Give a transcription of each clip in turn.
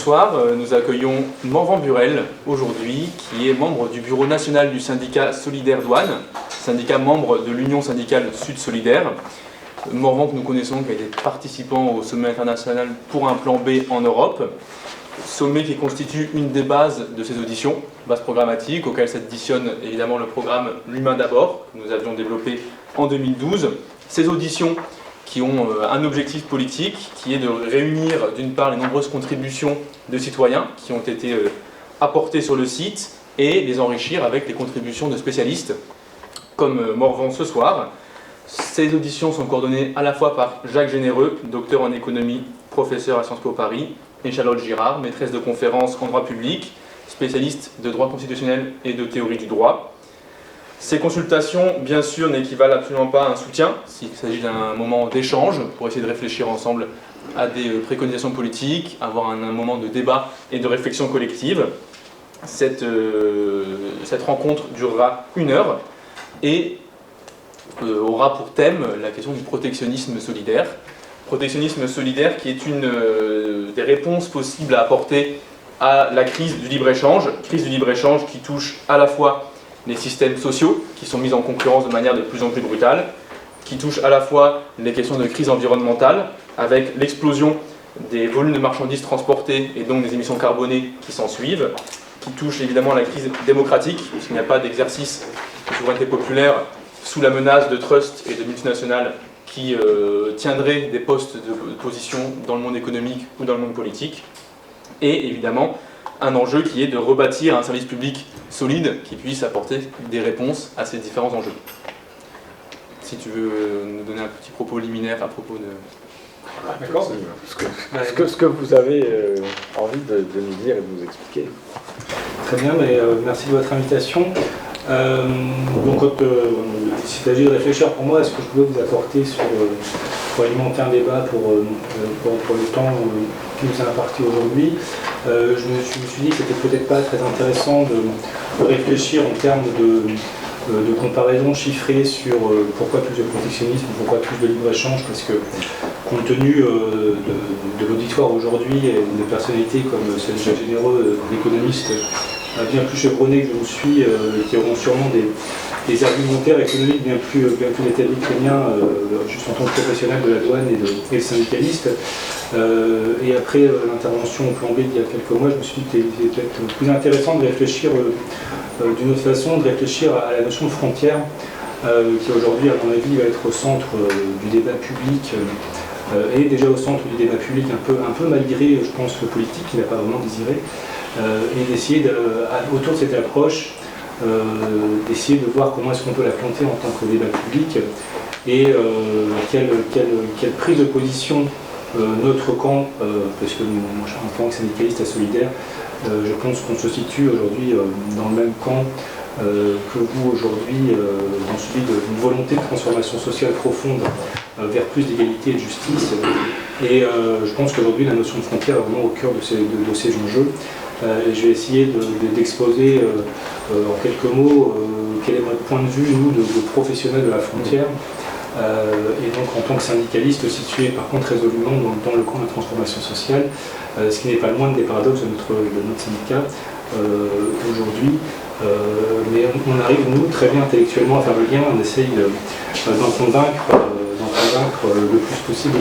soir, nous accueillons Morvan Burel, aujourd'hui, qui est membre du bureau national du syndicat Solidaire Douane, syndicat membre de l'Union syndicale Sud Solidaire. Morvan, que nous connaissons, qui a été participant au sommet international pour un plan B en Europe, sommet qui constitue une des bases de ces auditions, base programmatique, auquel s'additionne évidemment le programme L'Humain d'abord, que nous avions développé en 2012. Ces auditions qui ont un objectif politique, qui est de réunir d'une part les nombreuses contributions de citoyens qui ont été apportées sur le site et les enrichir avec les contributions de spécialistes, comme Morvan ce soir. Ces auditions sont coordonnées à la fois par Jacques Généreux, docteur en économie, professeur à Sciences Po Paris, et Charlotte Girard, maîtresse de conférences en droit public, spécialiste de droit constitutionnel et de théorie du droit. Ces consultations, bien sûr, n'équivalent absolument pas à un soutien, s'il s'agit d'un moment d'échange pour essayer de réfléchir ensemble à des préconisations politiques, avoir un moment de débat et de réflexion collective. Cette rencontre durera 1 heure et aura pour thème la question du protectionnisme solidaire. Protectionnisme solidaire qui est une des réponses possibles à apporter à la crise du libre-échange qui touche à la fois les systèmes sociaux qui sont mis en concurrence de manière de plus en plus brutale, qui touche à la fois les questions de crise environnementale, avec l'explosion des volumes de marchandises transportées et donc des émissions carbonées qui s'en suivent, qui touche évidemment la crise démocratique, puisqu'il n'y a pas d'exercice de souveraineté populaire sous la menace de trusts et de multinationales qui tiendraient des postes de position dans le monde économique ou dans le monde politique, et évidemment un enjeu qui est de rebâtir un service public solide qui puisse apporter des réponses à ces différents enjeux. Si tu veux nous donner un petit propos liminaire à propos de... D'accord. Ce que vous avez envie de nous dire et de nous expliquer. Très bien, mais merci de votre invitation. Donc, il s'agit de réfléchir pour moi à ce que je pouvais vous apporter pour alimenter un débat pour le temps qui nous est imparti aujourd'hui. Je me suis dit que c'était peut-être pas très intéressant de réfléchir en termes de comparaison chiffrée sur pourquoi plus de protectionnisme, pourquoi plus de libre-échange, parce que compte tenu de l'auditoire aujourd'hui et de personnalités comme celle de Jacques Généreux, d'économistes bien plus chevronnés que je vous suis, qui auront sûrement des argumentaires économiques bien plus établis que les miens, juste en tant que professionnel de la douane et syndicaliste. Et après l'intervention au plan B d'il y a quelques mois, je me suis dit qu'il était peut-être plus intéressant de réfléchir d'une autre façon, de réfléchir à la notion de frontière, qui aujourd'hui, à mon avis, va être au centre du débat public, et déjà au centre du débat public un peu malgré, je pense, le politique qui n'a pas vraiment désiré, et d'essayer, autour de cette approche, d'essayer de voir comment est-ce qu'on peut la planter en tant que débat public, et quelle prise de position notre camp, parce que moi je suis en tant que syndicaliste à Solidaire, je pense qu'on se situe aujourd'hui dans le même camp que vous aujourd'hui, dans celui d'une volonté de transformation sociale profonde vers plus d'égalité et de justice. Et je pense qu'aujourd'hui la notion de frontière est vraiment au cœur de ces enjeux. Et je vais essayer d'exposer en quelques mots quel est notre point de vue, nous, de professionnels de la frontière, et donc en tant que syndicaliste situé par contre résolument dans le camp de la transformation sociale, ce qui n'est pas le moindre des paradoxes de notre syndicat aujourd'hui. Mais on arrive, nous, très bien intellectuellement à faire le lien, on essaye d'en convaincre le plus possible.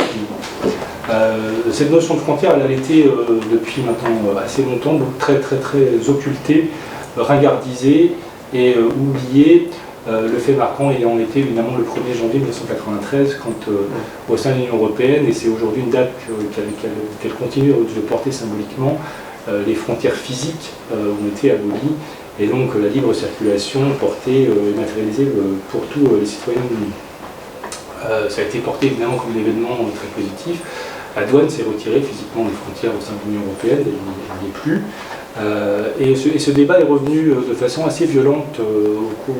Cette notion de frontière, elle a été depuis maintenant assez longtemps donc très occultée, ringardisée et oubliée. Le fait marquant ayant été évidemment le 1er janvier 1993, quand au sein de l'Union européenne, et c'est aujourd'hui une date qu'elle continue de porter symboliquement, les frontières physiques ont été abolies, et donc la libre circulation portée et matérialisée pour tous les citoyens de l'Union. Ça a été porté évidemment comme un événement très positif. La douane s'est retirée physiquement des frontières au sein de l'Union européenne, elle n'y est plus. Et ce débat est revenu de façon assez violente au cours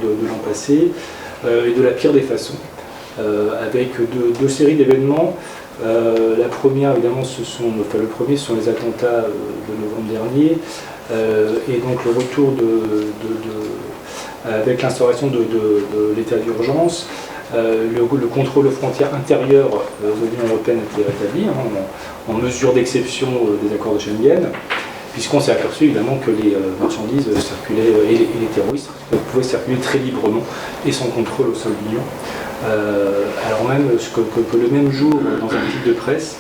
de l'an passé, et de la pire des façons, avec deux séries d'événements. La première, évidemment, le premier, ce sont les attentats de novembre dernier, et donc le retour avec l'instauration de l'état d'urgence, Le contrôle aux frontières intérieures de l'Union européenne a été rétabli, en mesure d'exception des accords de Schengen, puisqu'on s'est aperçu évidemment que les marchandises circulaient, et les terroristes pouvaient circuler très librement et sans contrôle au sein de l'Union. Alors même que le même jour, dans un article de presse,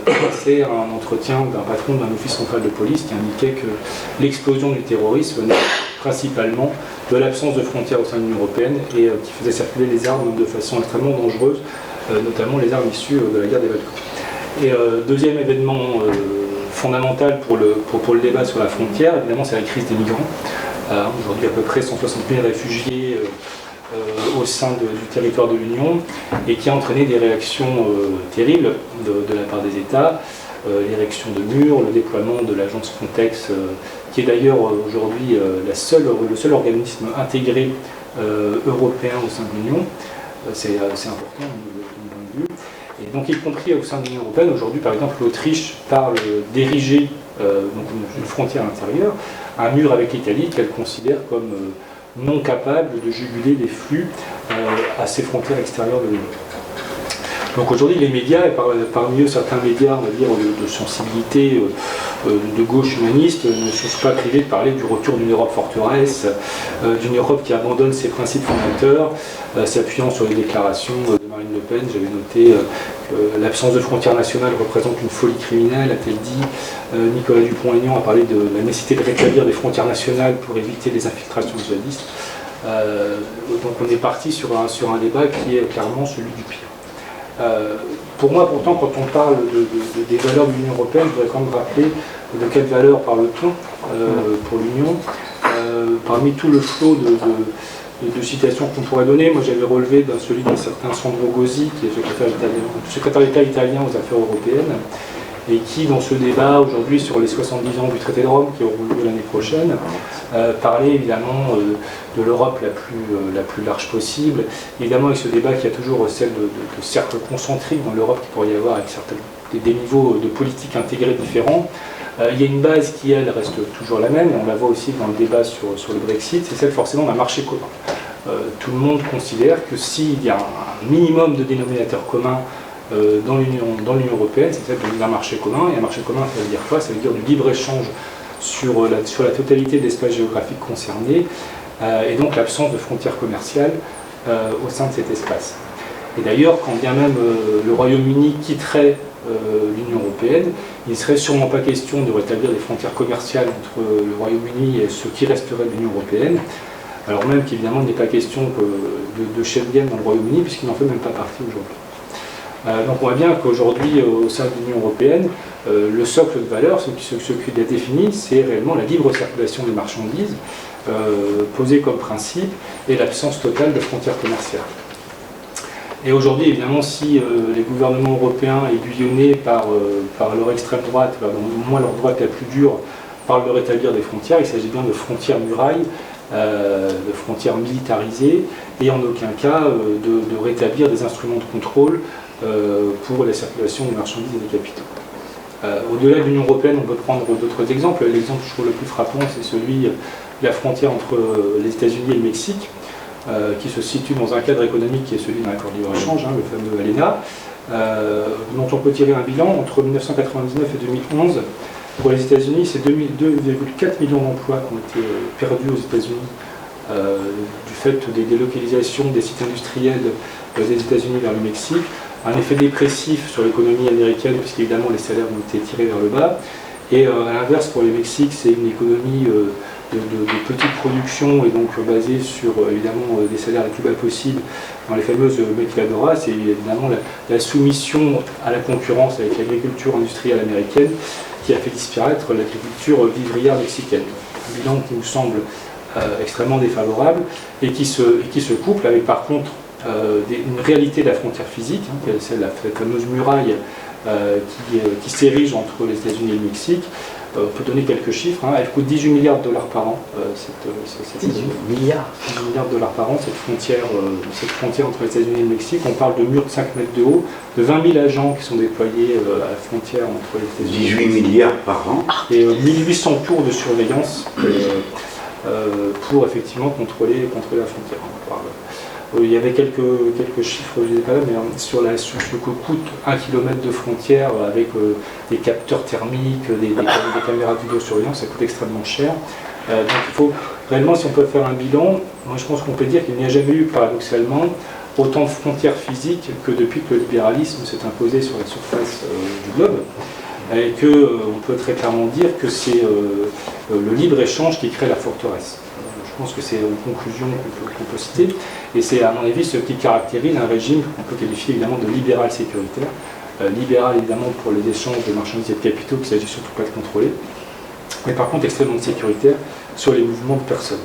passait un entretien d'un patron d'un office central de police qui indiquait que l'explosion du terrorisme venait principalement de l'absence de frontières au sein de l'Union européenne et qui faisait circuler les armes de façon extrêmement dangereuse, notamment les armes issues de la guerre des Balkans. Et deuxième événement fondamental pour le débat sur la frontière, évidemment, c'est la crise des migrants. Aujourd'hui, à peu près 160 000 réfugiés au sein du territoire de l'Union et qui a entraîné des réactions terribles de la part des États, l'érection de murs, le déploiement de l'agence Frontex, qui est d'ailleurs aujourd'hui le seul organisme intégré européen au sein de l'Union. C'est important de mon point de vue. Et donc, y compris au sein de l'Union européenne, aujourd'hui, par exemple, l'Autriche parle d'ériger une frontière intérieure, un mur avec l'Italie qu'elle considère comme non capable de juguler les flux à ses frontières extérieures de l'Union. Donc aujourd'hui, les médias, et parmi eux certains médias, on va dire, de sensibilité de gauche humaniste, ne sont pas privés de parler du retour d'une Europe forteresse, d'une Europe qui abandonne ses principes fondateurs, s'appuyant sur les déclarations de Marine Le Pen. J'avais noté que l'absence de frontières nationales représente une folie criminelle, a-t-elle dit. Nicolas Dupont-Aignan a parlé de la nécessité de rétablir des frontières nationales pour éviter les infiltrations djihadistes. Donc on est parti sur un débat qui est clairement celui du pire. Pour moi, pourtant, quand on parle des valeurs de l'Union européenne, je voudrais quand même rappeler de quelles valeurs parle-t-on pour l'Union. Parmi tout le flot de citations qu'on pourrait donner, moi j'avais relevé celui d'un certain Sandro Gozi, qui est secrétaire d'État italien aux affaires européennes, et qui, dans ce débat aujourd'hui sur les 70 ans du traité de Rome, qui auront lieu l'année prochaine, parlait évidemment de l'Europe la plus large possible, évidemment avec ce débat qui a toujours celle de cercles concentriques dans l'Europe qu'il pourrait y avoir avec des niveaux de politique intégrés différents. Il y a une base qui, elle, reste toujours la même, et on la voit aussi dans le débat sur le Brexit, c'est celle forcément d'un marché commun. Tout le monde considère que s'il y a un minimum de dénominateurs communs dans l'Union européenne, c'est celle d'un marché commun. Et un marché commun, ça veut dire quoi? Ça veut dire du libre-échange sur la totalité de l'espace géographique concerné, et donc l'absence de frontières commerciales au sein de cet espace. Et d'ailleurs, quand bien même le Royaume-Uni quitterait l'Union européenne, il ne serait sûrement pas question de rétablir des frontières commerciales entre le Royaume-Uni et ce qui resterait de l'Union européenne, alors même qu'évidemment il n'est pas question de Schengen dans le Royaume-Uni, puisqu'il n'en fait même pas partie aujourd'hui. Donc on voit bien qu'aujourd'hui, au sein de l'Union européenne, le socle de valeurs, ce qui l'a défini, c'est réellement la libre circulation des marchandises, posée comme principe, et l'absence totale de frontières commerciales. Et aujourd'hui, évidemment, si les gouvernements européens, aiguillonnés par leur extrême droite, au moins leur droite la plus dure, parlent de rétablir des frontières, il s'agit bien de frontières murailles, de frontières militarisées, et en aucun cas de rétablir des instruments de contrôle pour la circulation des marchandises et des capitaux. Au-delà de l'Union européenne, on peut prendre d'autres exemples. L'exemple, je trouve, le plus frappant, c'est celui de la frontière entre les États-Unis et le Mexique, qui se situe dans un cadre économique qui est celui d'un accord de libre-échange, le fameux ALENA, dont on peut tirer un bilan entre 1999 et 2011. Pour les États-Unis, c'est 2,4 millions d'emplois qui ont été perdus aux États-Unis du fait des délocalisations des sites industriels des États-Unis vers le Mexique. Un effet dépressif sur l'économie américaine, puisqu'évidemment les salaires ont été tirés vers le bas. Et à l'inverse, pour le Mexique, c'est une économie de petite production et donc basée sur évidemment des salaires les plus bas possibles dans les fameuses maquiladoras. C'est évidemment la soumission à la concurrence avec l'agriculture industrielle américaine qui a fait disparaître l'agriculture vivrière mexicaine. Un bilan qui nous semble extrêmement défavorable et qui se couple avec par contre une réalité de la frontière physique, c'est la fameuse muraille qui s'érige entre les États-Unis et le Mexique. On peut donner quelques chiffres, elle coûte 18 milliards de dollars par an, 18 milliards de dollars par an, cette frontière entre les États-Unis et le Mexique. On parle de murs de 5 mètres de haut, de 20 000 agents qui sont déployés à la frontière entre les États-Unis. 18 milliards par an. Et 1800 tours de surveillance pour effectivement contrôler la frontière. Il y avait quelques chiffres, je ne les ai pas là, mais sur ce que coûte 1 km de frontière avec des capteurs thermiques, des caméras de vidéosurveillance, ça coûte extrêmement cher. Donc il faut réellement, si on peut faire un bilan, moi je pense qu'on peut dire qu'il n'y a jamais eu, paradoxalement, autant de frontières physiques que depuis que le libéralisme s'est imposé sur la surface du globe. Et qu'on peut très clairement dire que c'est le libre-échange qui crée la forteresse. Je pense que c'est une conclusion qu'on peut citer, et c'est à mon avis ce qui caractérise un régime qu'on peut qualifier évidemment de libéral sécuritaire. Libéral évidemment pour les échanges de marchandises et de capitaux qu'il ne s'agit surtout pas de contrôler, mais par contre extrêmement sécuritaire sur les mouvements de personnes.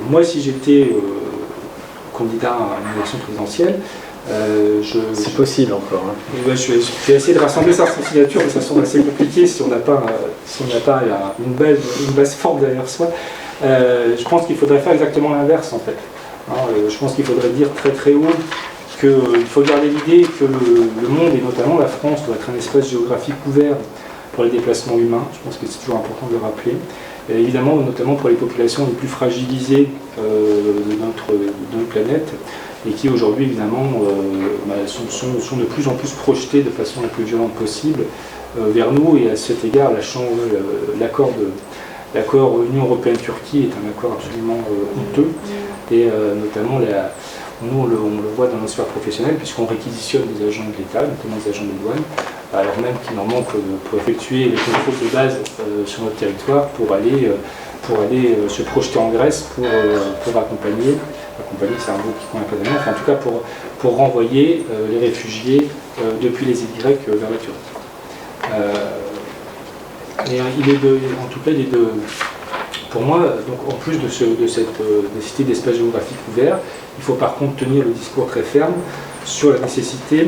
Moi, si j'étais candidat à une élection présidentielle, c'est possible encore. Ouais, je vais essayer de rassembler 500 signatures, mais ça semble assez compliqué si on n'a pas une base forte derrière soi. Je pense qu'il faudrait faire exactement l'inverse en fait. Je pense qu'il faudrait dire très très haut qu'il faut garder l'idée que le monde, et notamment la France, doit être un espace géographique ouvert pour les déplacements humains. Je pense que c'est toujours important de le rappeler. Et évidemment, notamment pour les populations les plus fragilisées de notre planète, et qui aujourd'hui évidemment sont de plus en plus projetées de façon la plus violente possible vers nous, et à cet égard l'accord Union Européenne-Turquie est un accord absolument honteux, et notamment nous on le voit dans nos sphères professionnelles, puisqu'on réquisitionne des agents de l'État, notamment des agents de douane, alors même qu'il en manque pour effectuer les contrôles de base sur notre territoire, pour aller se projeter en Grèce pour accompagner, c'est un mot qui convient pas tellement, enfin en tout cas pour renvoyer les réfugiés depuis les îles grecques vers la Turquie. Pour moi, donc, en plus de cette nécessité d'espace géographique ouvert, il faut par contre tenir le discours très ferme sur la nécessité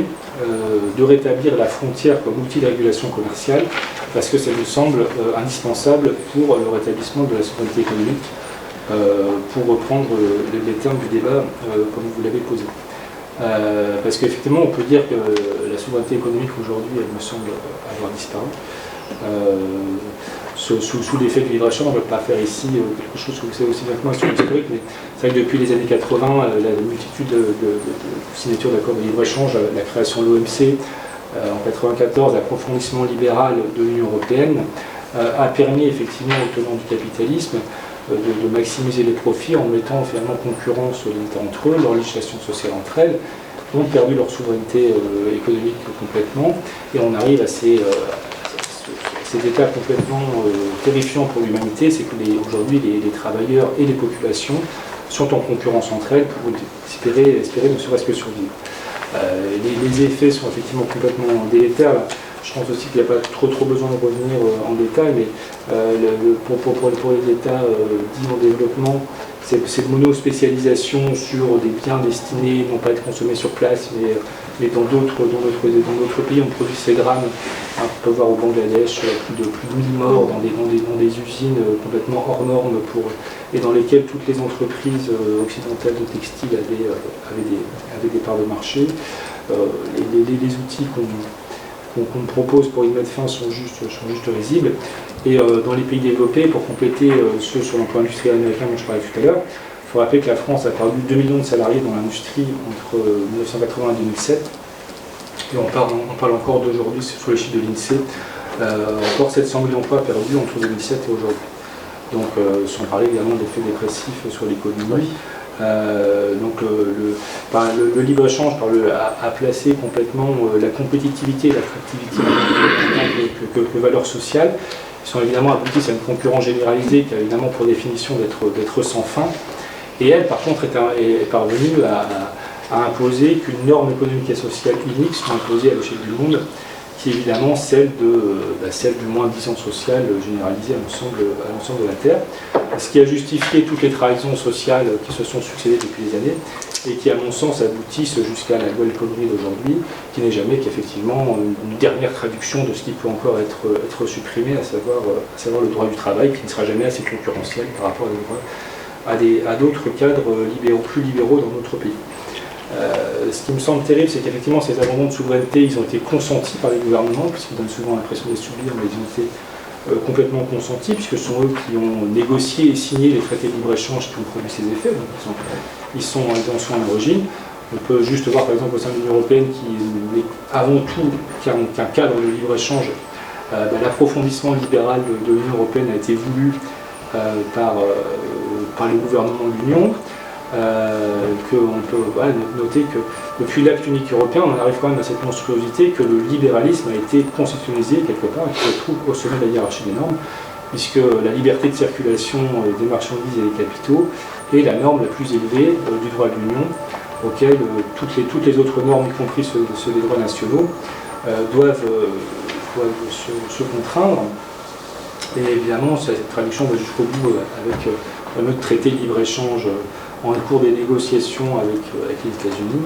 de rétablir la frontière comme outil de régulation commerciale, parce que ça nous semble indispensable pour le rétablissement de la souveraineté économique, pour reprendre les termes du débat comme vous l'avez posé. Parce qu'effectivement, on peut dire que la souveraineté économique aujourd'hui, elle me semble avoir disparu. Sous l'effet du libre-échange, on ne va pas faire ici quelque chose que vous savez aussi bien que moi sur l'historique, mais c'est vrai que depuis les années 80, la multitude de signatures d'accords de libre-échange, la création de l'OMC, en 1994, l'approfondissement libéral de l'Union européenne, a permis effectivement aux tenants du capitalisme de maximiser les profits en mettant finalement en concurrence les États entre eux, leur législation sociale entre elles, ont perdu leur souveraineté économique complètement, et on arrive à cet état complètement terrifiant pour l'humanité, c'est que aujourd'hui les travailleurs et les populations sont en concurrence entre elles pour espérer ne serait-ce que survivre. Les effets sont effectivement complètement délétères. Je pense aussi qu'il n'y a pas trop besoin de revenir en détail, mais pour les États dits en développement, cette monospécialisation sur des biens destinés non pas à être consommés sur place, mais dans d'autres pays, on produit ces drames. On peut voir au Bangladesh plus de 1000 morts dans des usines complètement hors normes et dans lesquelles toutes les entreprises occidentales de textile avaient des parts de marché. Les outils qu'on propose pour y mettre fin sont juste risibles. Et dans les pays développés, pour compléter ceux sur l'emploi industriel américain dont je parlais tout à l'heure, il faut rappeler que la France a perdu 2 millions de salariés dans l'industrie entre 1980 et 2007. Et on parle encore d'aujourd'hui, sur les chiffres de l'INSEE, encore 700 000 emplois perdus entre 2007 et aujourd'hui. Donc, sans parler également d'effets dépressifs sur l'économie. Donc le libre-échange a placé complètement la compétitivité et l'attractivité que valeur sociale. Ils sont évidemment aboutissent à une concurrence généralisée qui a évidemment pour définition d'être sans fin. Et elle, par contre, est parvenue à imposer qu'une norme économique et sociale unique soit imposée à l'échelle du monde, qui est évidemment celle du moins-disant social généralisé à l'ensemble de la Terre. Ce qui a justifié toutes les trahisons sociales qui se sont succédées depuis des années et qui, à mon sens, aboutissent jusqu'à la loi El Khomri d'aujourd'hui, qui n'est jamais qu'effectivement une dernière traduction de ce qui peut encore être supprimé, à savoir le droit du travail, qui ne sera jamais assez concurrentiel par rapport à d'autres cadres plus libéraux dans notre pays. Ce qui me semble terrible, c'est qu'effectivement ces abandons de souveraineté, ils ont été consentis par les gouvernements, puisqu'ils donnent souvent l'impression de les subir, mais ils ont été complètement consentis, puisque ce sont eux qui ont négocié et signé les traités de libre-échange qui ont produit ces effets. Donc ils en sont à l'origine. On peut juste voir par exemple au sein de l'Union européenne qui est avant tout qu'un cadre de libre-échange. L'approfondissement libéral de l'Union européenne a été voulu par les gouvernements de l'Union. Qu'on peut noter que depuis l'acte unique européen, on arrive quand même à cette monstruosité que le libéralisme a été constitutionnalisé quelque part et qui se trouve au sommet de la hiérarchie des normes, puisque la liberté de circulation des marchandises et des capitaux est la norme la plus élevée du droit de l'Union, auquel toutes les autres normes, y compris ceux des droits nationaux, doivent se contraindre. Et évidemment, cette traduction va jusqu'au bout avec le fameux traité de libre-échange en cours des négociations avec les États-Unis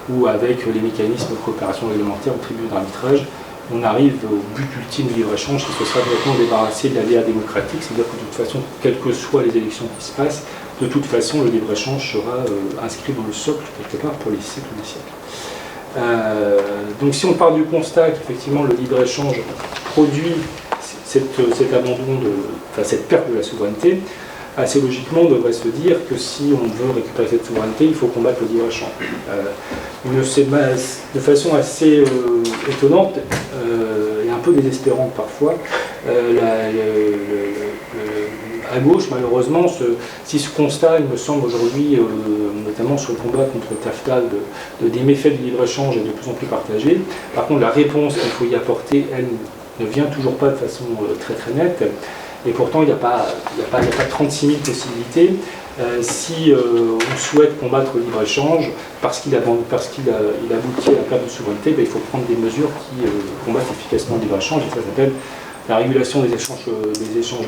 ou avec les mécanismes de coopération réglementaire au tribunal d'arbitrage. On arrive au but ultime du libre-échange qui se sera complètement débarrassé de l'aléa démocratique, c'est-à-dire que de toute façon, quelles que soient les élections qui se passent, de toute façon, le libre-échange sera inscrit dans le socle, quelque part, pour les siècles des siècles. Donc si on part du constat qu'effectivement le libre-échange produit cet abandon, cette perte de la souveraineté, assez logiquement, on devrait se dire que si on veut récupérer cette souveraineté, il faut combattre le libre-échange. De façon assez étonnante et un peu désespérante parfois, à gauche, malheureusement, si ce constat, il me semble aujourd'hui, notamment sur le combat contre TAFTA, des méfaits du libre-échange est de plus en plus partagé. Par contre, la réponse qu'il faut y apporter, elle ne vient toujours pas de façon très très nette. Et pourtant, il n'y a pas 36 000 possibilités. Si on souhaite combattre le libre-échange, parce qu'il aboutit à la perte de souveraineté, il faut prendre des mesures qui combattent efficacement le libre-échange. Et ça s'appelle la régulation des échanges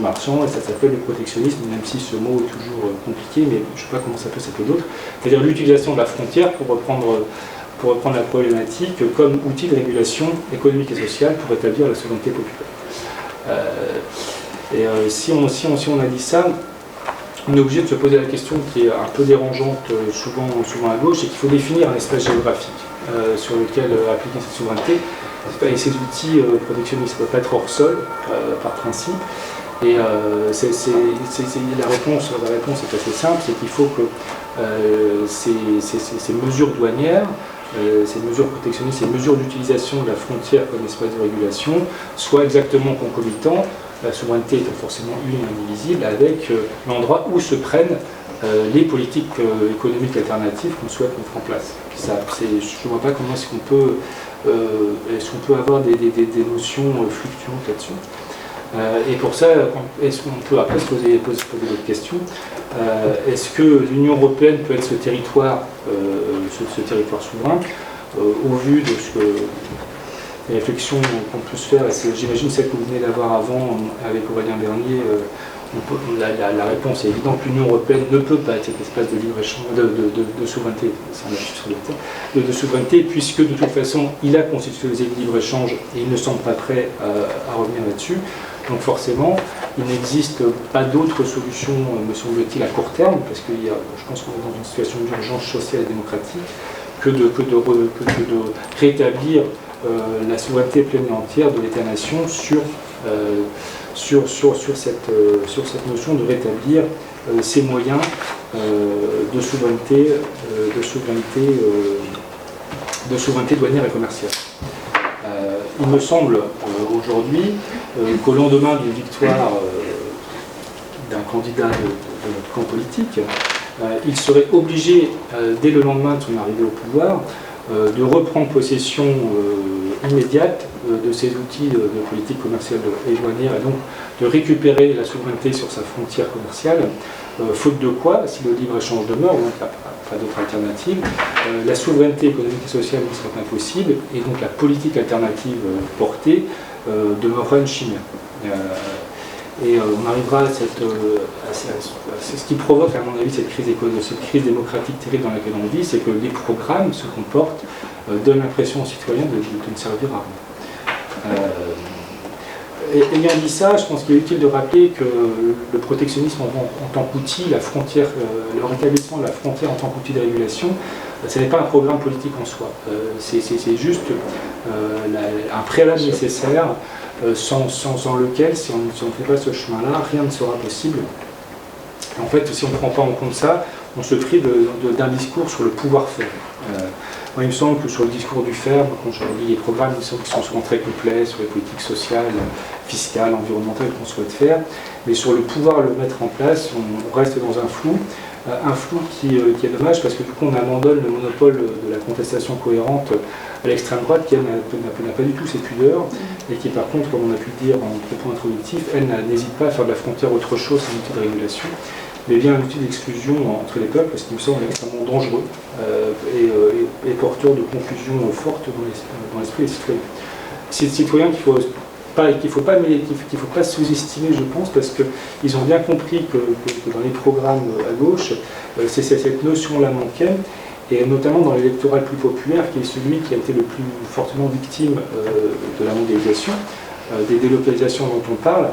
marchands, et ça s'appelle le protectionnisme, même si ce mot est toujours compliqué, mais je ne sais pas comment ça peut s'appeler d'autre. C'est-à-dire l'utilisation de la frontière pour reprendre la problématique comme outil de régulation économique et sociale pour rétablir la souveraineté populaire. Si on a dit ça, on est obligé de se poser la question qui est un peu dérangeante souvent à gauche, c'est qu'il faut définir un espace géographique sur lequel appliquer cette souveraineté. Et ces outils protectionnistes ne peuvent pas être hors sol par principe. Et la réponse est assez simple, c'est qu'il faut que ces mesures douanières, ces mesures protectionnistes, ces mesures d'utilisation de la frontière comme espace de régulation soient exactement concomitants, la souveraineté étant forcément une et indivisible, avec l'endroit où se prennent les politiques économiques alternatives qu'on souhaite mettre en place. Je ne vois pas comment est-ce qu'on peut avoir des notions fluctuantes là-dessus. Et pour ça, est-ce qu'on peut après se poser d'autres questions. Est-ce que l'Union européenne peut être ce territoire souverain au vu de ce que les réflexions qu'on peut se faire, et j'imagine celle que vous venez d'avoir avant avec Aurélien Bernier, la réponse est évidente, l'Union européenne ne peut pas être cet espace de libre-échange, de souveraineté, de souveraineté, puisque de toute façon il a constitutionnalisé le libre-échange et il ne semble pas prêt à revenir là-dessus. Donc forcément, il n'existe pas d'autre solution, me semble-t-il, à court terme, parce que je pense qu'on est dans une situation d'urgence sociale et démocratique, que de rétablir la souveraineté pleine et entière de l'État-nation sur cette notion de rétablir ces moyens de souveraineté douanière et commerciale. Il me semble aujourd'hui qu'au lendemain d'une victoire d'un candidat de notre camp politique, il serait obligé, dès le lendemain de son arrivée au pouvoir, de reprendre possession immédiate de ces outils de politique commerciale et douanière, et donc de récupérer la souveraineté sur sa frontière commerciale, faute de quoi, si le libre-échange demeure, donc pas d'autre alternative, la souveraineté économique et sociale sera impossible, et donc la politique alternative portée demeurera une chimère. Et on arrivera à ce qui provoque, à mon avis, cette crise démocratique terrible dans laquelle on vit, c'est que les programmes, ce qu'on porte, donnent l'impression aux citoyens de ne servir à rien. Ayant dit ça, je pense qu'il est utile de rappeler que le protectionnisme en tant qu'outil, la frontière, le rétablissement de la frontière en tant qu'outil de régulation, ce n'est pas un programme politique en soi. C'est juste un préalable nécessaire sans lequel, si on ne fait pas ce chemin-là, rien ne sera possible. En fait, si on ne prend pas en compte ça, on se prive d'un discours sur le pouvoir-faire. Moi, il me semble que sur le discours du faire, quand je lis les programmes, il me semble qu'ils sont souvent très complets sur les politiques sociales, fiscales, environnementales qu'on souhaite faire, mais sur le pouvoir le mettre en place, on reste dans un flou qui est dommage parce que du coup on abandonne le monopole de la contestation cohérente à l'extrême droite qui elle n'a pas du tout ses pudeurs et qui par contre, comme on a pu le dire en propos introductif, elle n'hésite pas à faire de la frontière autre chose qu'un outil de régulation, mais bien un outil d'exclusion entre les peuples, parce qu'il me semble extrêmement dangereux et porteur de confusion forte dans l'esprit des citoyens. C'est des citoyens qu'il ne faut pas sous-estimer, je pense, parce qu'ils ont bien compris que dans les programmes à gauche, c'est cette notion-là manquait, et notamment dans l'électorat le plus populaire, qui est celui qui a été le plus fortement victime de la mondialisation, des délocalisations dont on parle,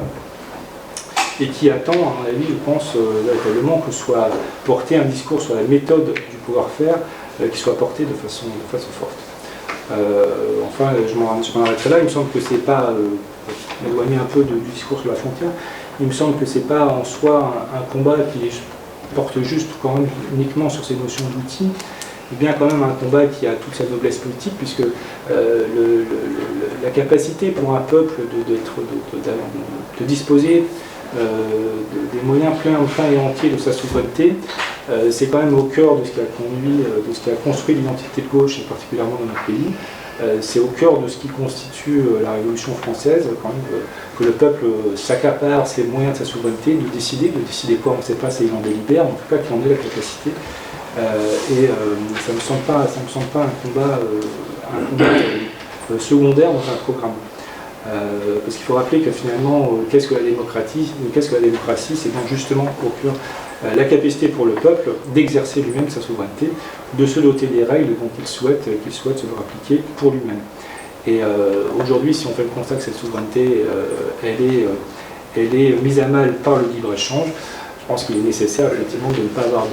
et qui attend, à mon avis, je pense, véritablement que soit porté un discours sur la méthode du pouvoir-faire qui soit porté de façon forte. Enfin, je m'en arrêterai là. Il me semble que c'est pas, m'éloigner un peu du discours sur la frontière, il me semble que c'est pas en soi un combat qui porte juste quand même uniquement sur ces notions d'outils, mais bien quand même un combat qui a toute sa noblesse politique, puisque la capacité pour un peuple de disposer des moyens pleins et entiers de sa souveraineté, c'est quand même au cœur de ce qui a conduit, de ce qui a construit l'identité de gauche, et particulièrement dans notre pays. C'est au cœur de ce qui constitue la Révolution française, quand même, que le peuple s'accapare ses moyens de sa souveraineté, de décider quoi, on ne sait pas, c'est il en délibère, en tout cas qu'il en ait la capacité. Ça ne me semble pas un combat secondaire dans un programme. Parce qu'il faut rappeler que finalement, qu'est-ce que la démocratie? C'est donc justement au cœur la capacité pour le peuple d'exercer lui-même sa souveraineté, de se doter des règles dont il souhaite se voir appliquer pour lui-même. Et aujourd'hui, si on fait le constat que cette souveraineté, elle est mise à mal par le libre-échange, je pense qu'il est nécessaire effectivement de ne pas avoir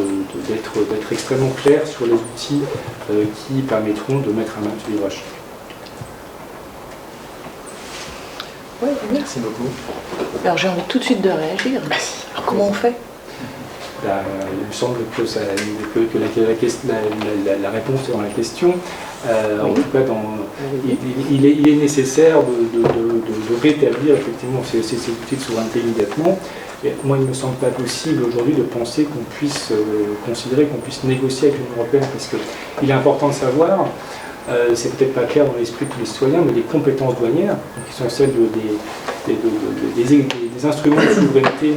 d'être extrêmement clair sur les outils qui permettront de mettre à mal ce libre-échange. Oui, Merci beaucoup. alors j'ai envie tout de suite de réagir. Alors comment on fait? Il me semble que la réponse est dans la question. En tout cas, il est nécessaire de rétablir effectivement ces outils de souveraineté immédiatement. Et moi, il ne me semble pas possible aujourd'hui de penser qu'on puisse considérer qu'on puisse négocier avec l'Union européenne, parce qu'il est important de savoir, c'est peut-être pas clair dans l'esprit de tous les citoyens, mais les compétences douanières, qui sont celles des instruments de souveraineté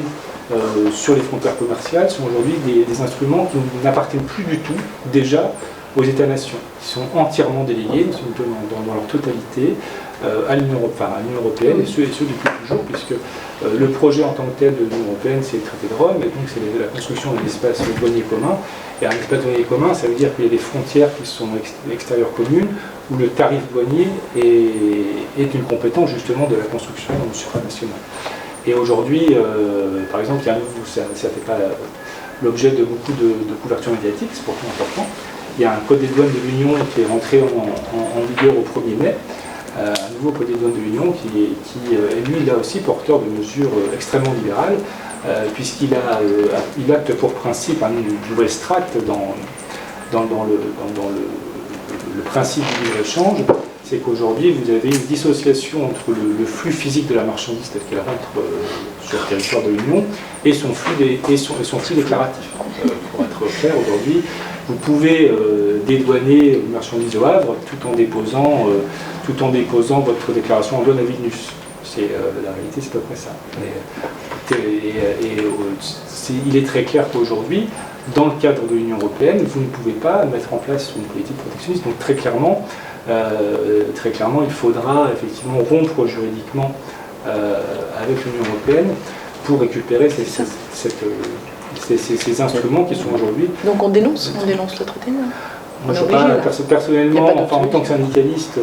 sur les frontières commerciales, sont aujourd'hui des instruments qui n'appartiennent plus du tout déjà aux États-nations, qui sont entièrement délégués dans leur totalité à l'Union européenne, et ce depuis toujours, puisque le projet en tant que tel de l'Union européenne, c'est le traité de Rome, et donc c'est la construction d'un espace douanier commun. Et un espace douanier commun, ça veut dire qu'il y a des frontières qui sont extérieures communes, où le tarif douanier est une compétence justement de la construction supranationale. Et aujourd'hui, par exemple, ça ne fait pas l'objet de beaucoup de couverture médiatique, c'est pourtant important. Il y a un code des douanes de l'Union qui est rentré en vigueur au 1er mai, un nouveau code des douanes de l'Union qui est lui là aussi porteur de mesures extrêmement libérales, puisqu'il acte pour principe un nouvel tract dans le principe du libre-échange. C'est qu'aujourd'hui, vous avez une dissociation entre le flux physique de la marchandise telle qu'elle rentre sur le territoire de l'Union et son flux déclaratif. Pour être clair, aujourd'hui, vous pouvez dédouaner une marchandise au Havre tout en déposant votre déclaration en douane à Vilnius. La réalité, c'est à peu près ça. Il est très clair qu'aujourd'hui, dans le cadre de l'Union européenne, vous ne pouvez pas mettre en place une politique protectionniste. Donc très clairement, il faudra effectivement rompre juridiquement avec l'Union européenne pour récupérer ces instruments qui sont aujourd'hui. Donc on dénonce le traité. Moi, personnellement, en tant que syndicaliste,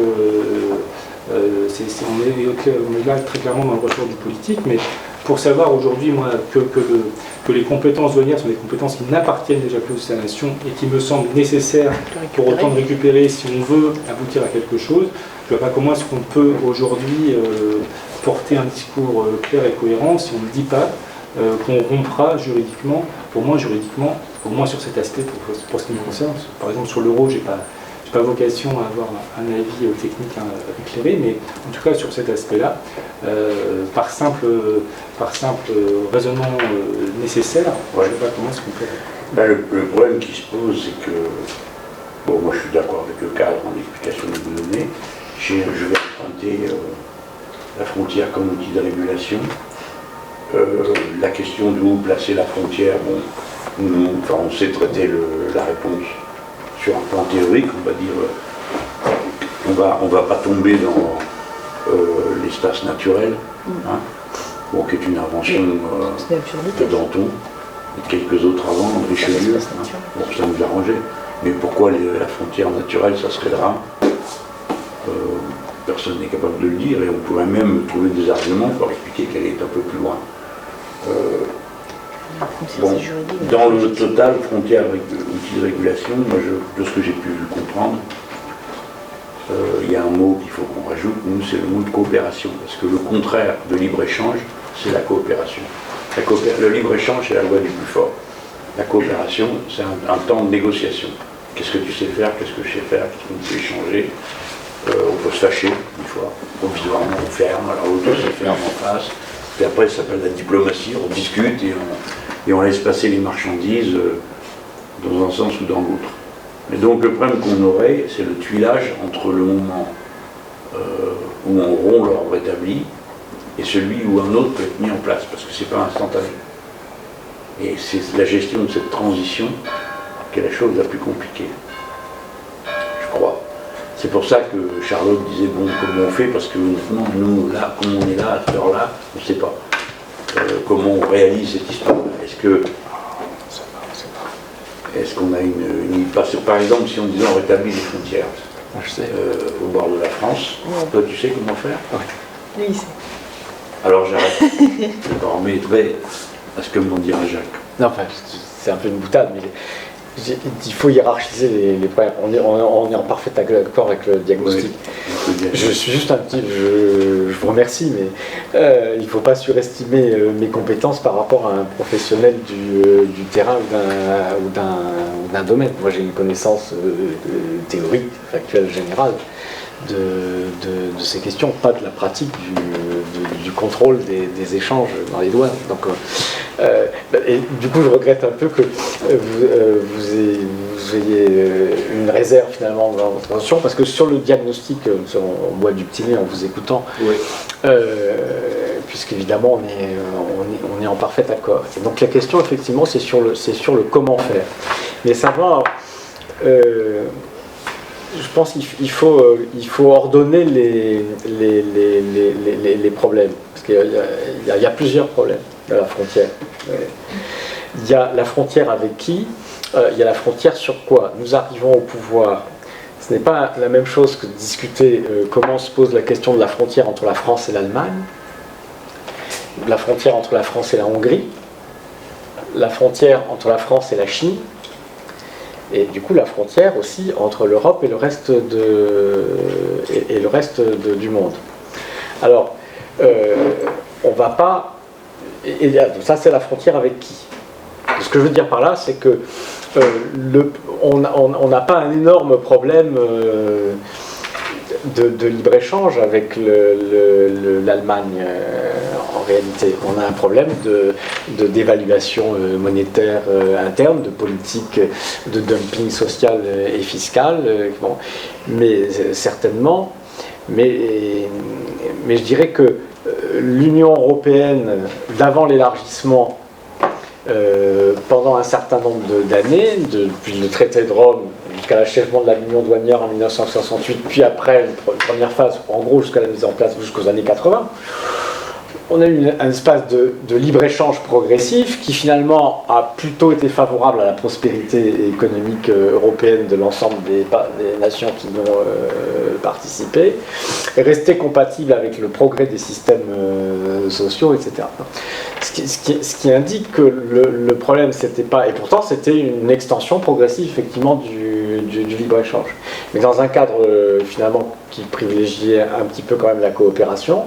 on est là très clairement dans le ressort du politique, mais pour savoir aujourd'hui, moi, que les compétences douanières sont des compétences qui n'appartiennent déjà plus aux États-nations et qui me semblent nécessaires pour autant de récupérer si on veut aboutir à quelque chose, je ne vois pas comment est-ce qu'on peut aujourd'hui porter un discours clair et cohérent si on ne dit pas qu'on rompra juridiquement, pour moi juridiquement, au moins sur cet aspect pour ce qui me concerne. Par exemple, sur l'euro, j'ai pas vocation à avoir un avis technique éclairé, mais en tout cas sur cet aspect-là, par simple raisonnement nécessaire, je ne sais pas comment est-ce qu'on peut... Ben, le problème qui se pose, c'est que, bon, moi je suis d'accord avec le cadre en explication que vous donnez, je vais emprunter la frontière comme outil de régulation. La question d'où placer la frontière, bon, on sait traiter la réponse sur un plan théorique, on va dire, on va pas tomber dans l'espace naturel, hein, bon, qui est une invention de Danton et de quelques autres avant, Richelieu, hein, bon, ça nous arrangeait. Mais pourquoi la frontière naturelle, ça serait le Rhin? Personne n'est capable de le dire, et on pourrait même trouver des arguments pour expliquer qu'elle est un peu plus loin. Bon, dans le total, frontière outil de régulation, moi, de ce que j'ai pu comprendre, il y a un mot qu'il faut qu'on rajoute, nous, c'est le mot de coopération, parce que le contraire de libre-échange, c'est la coopération. Le libre-échange, c'est la loi du plus fort. La coopération, c'est un temps de négociation. Qu'est-ce que tu sais faire, qu'est-ce que je sais faire, qu'est-ce qu'on peut échanger. On peut se fâcher, des fois, provisoirement, on ferme, alors l'autre se ferme en face. Puis après, ça s'appelle la diplomatie, on discute et on laisse passer les marchandises dans un sens ou dans l'autre. Mais donc le problème qu'on aurait, c'est le tuilage entre le moment où on rompt l'ordre établi et celui où un autre peut être mis en place, parce que c'est pas instantané. Et c'est la gestion de cette transition qui est la chose la plus compliquée, je crois. C'est pour ça que Charlotte disait, bon, comment on fait, parce que honnêtement, nous, là, comme on est là, à cette heure-là, on ne sait pas comment on réalise cette histoire. Est-ce qu'on a une... Par exemple, si on disait on rétablit les frontières au bord de la France, toi tu sais comment faire? Lui, il sait. Alors j'arrête. Je m'en remettrai à ce que m'en dira Jacques. Non, enfin, c'est un peu une boutade, mais il faut hiérarchiser les problèmes. On est en parfait accord avec le diagnostic. Oui, je suis juste un petit... Je vous remercie, mais il ne faut pas surestimer mes compétences par rapport à un professionnel du terrain ou d'un domaine. Moi, j'ai une connaissance théorique, factuelle, générale de ces questions, pas de la pratique du contrôle des échanges dans les douanes. Donc, et du coup, je regrette un peu que vous ayez une réserve finalement dans votre attention, parce que sur le diagnostic, on boit du petit lait en vous écoutant, oui. Puisqu'évidemment on est en parfait accord. Et donc la question effectivement c'est sur le comment faire. Mais savoir, je pense qu'il faut ordonner les problèmes, parce qu'il y a plusieurs problèmes à la frontière. Il y a la frontière avec qui, il y a la frontière sur quoi. Nous arrivons au pouvoir. Ce n'est pas la même chose que de discuter comment se pose la question de la frontière entre la France et l'Allemagne, la frontière entre la France et la Hongrie, la frontière entre la France et la Chine, et du coup la frontière aussi entre l'Europe et le reste, du monde. Alors, on va pas... Et ça, c'est la frontière avec qui? Ce que je veux dire par là, c'est que on n'a pas un énorme problème de libre-échange avec l'Allemagne en réalité. On a un problème d'évaluation monétaire interne, de politique de dumping social et fiscal, bon, mais certainement. Mais je dirais que l'Union européenne, d'avant l'élargissement, pendant un certain nombre d'années, depuis le traité de Rome jusqu'à l'achèvement de l'union douanière en 1968, puis après une première phase, en gros jusqu'à la mise en place jusqu'aux années 80, on a eu un espace de libre-échange progressif qui finalement a plutôt été favorable à la prospérité économique européenne de l'ensemble des nations qui y ont participé, est resté compatible avec le progrès des systèmes sociaux, etc. Ce qui indique que le problème, c'était pas... Et pourtant, c'était une extension progressive, effectivement, du libre-échange. mais dans un cadre finalement qui privilégiait un petit peu quand même la coopération,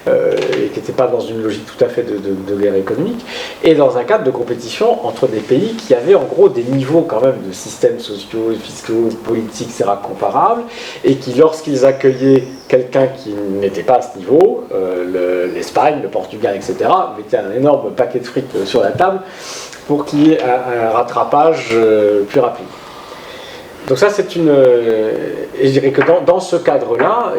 et qui n'était pas dans une logique tout à fait de guerre économique, et dans un cadre de compétition entre des pays qui avaient en gros des niveaux quand même de systèmes sociaux, fiscaux, politiques, etc. comparables, et qui lorsqu'ils accueillaient quelqu'un qui n'était pas à ce niveau, l'Espagne, le Portugal, etc., mettaient un énorme paquet de fric sur la table pour qu'il y ait un rattrapage plus rapide. Donc ça, c'est une... et je dirais que dans ce cadre-là,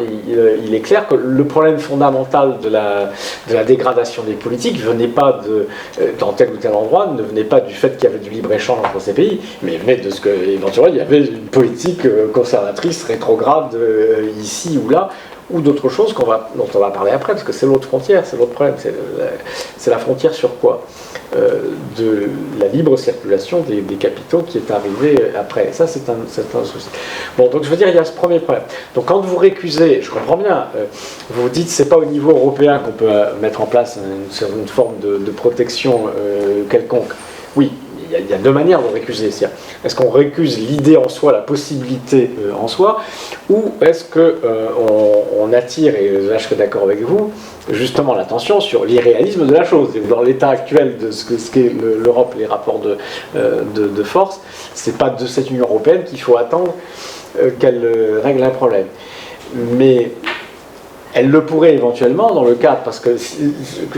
il est clair que le problème fondamental de la dégradation des politiques venait pas dans tel ou tel endroit, ne venait pas du fait qu'il y avait du libre-échange entre ces pays, mais venait de ce qu'éventuellement il y avait une politique conservatrice, rétrograde, ici ou là, ou d'autres choses dont on va parler après, parce que c'est l'autre frontière, c'est l'autre problème, c'est la frontière sur quoi de la libre circulation des capitaux qui est arrivée après. Ça, c'est un souci. Bon, donc je veux dire, il y a ce premier problème. Donc quand vous récusez, je comprends bien, vous dites c'est pas au niveau européen qu'on peut mettre en place une forme de protection quelconque. Oui, il y a deux manières de récuser. Est-ce qu'on récuse l'idée en soi, la possibilité en soi, ou est-ce qu'on attire, et là je serais d'accord avec vous, justement l'attention sur l'irréalisme de la chose. Et dans l'état actuel de ce qu'est l'Europe, les rapports de force, c'est pas de cette Union européenne qu'il faut attendre qu'elle règle un problème. Mais elle le pourrait éventuellement dans le cadre, parce que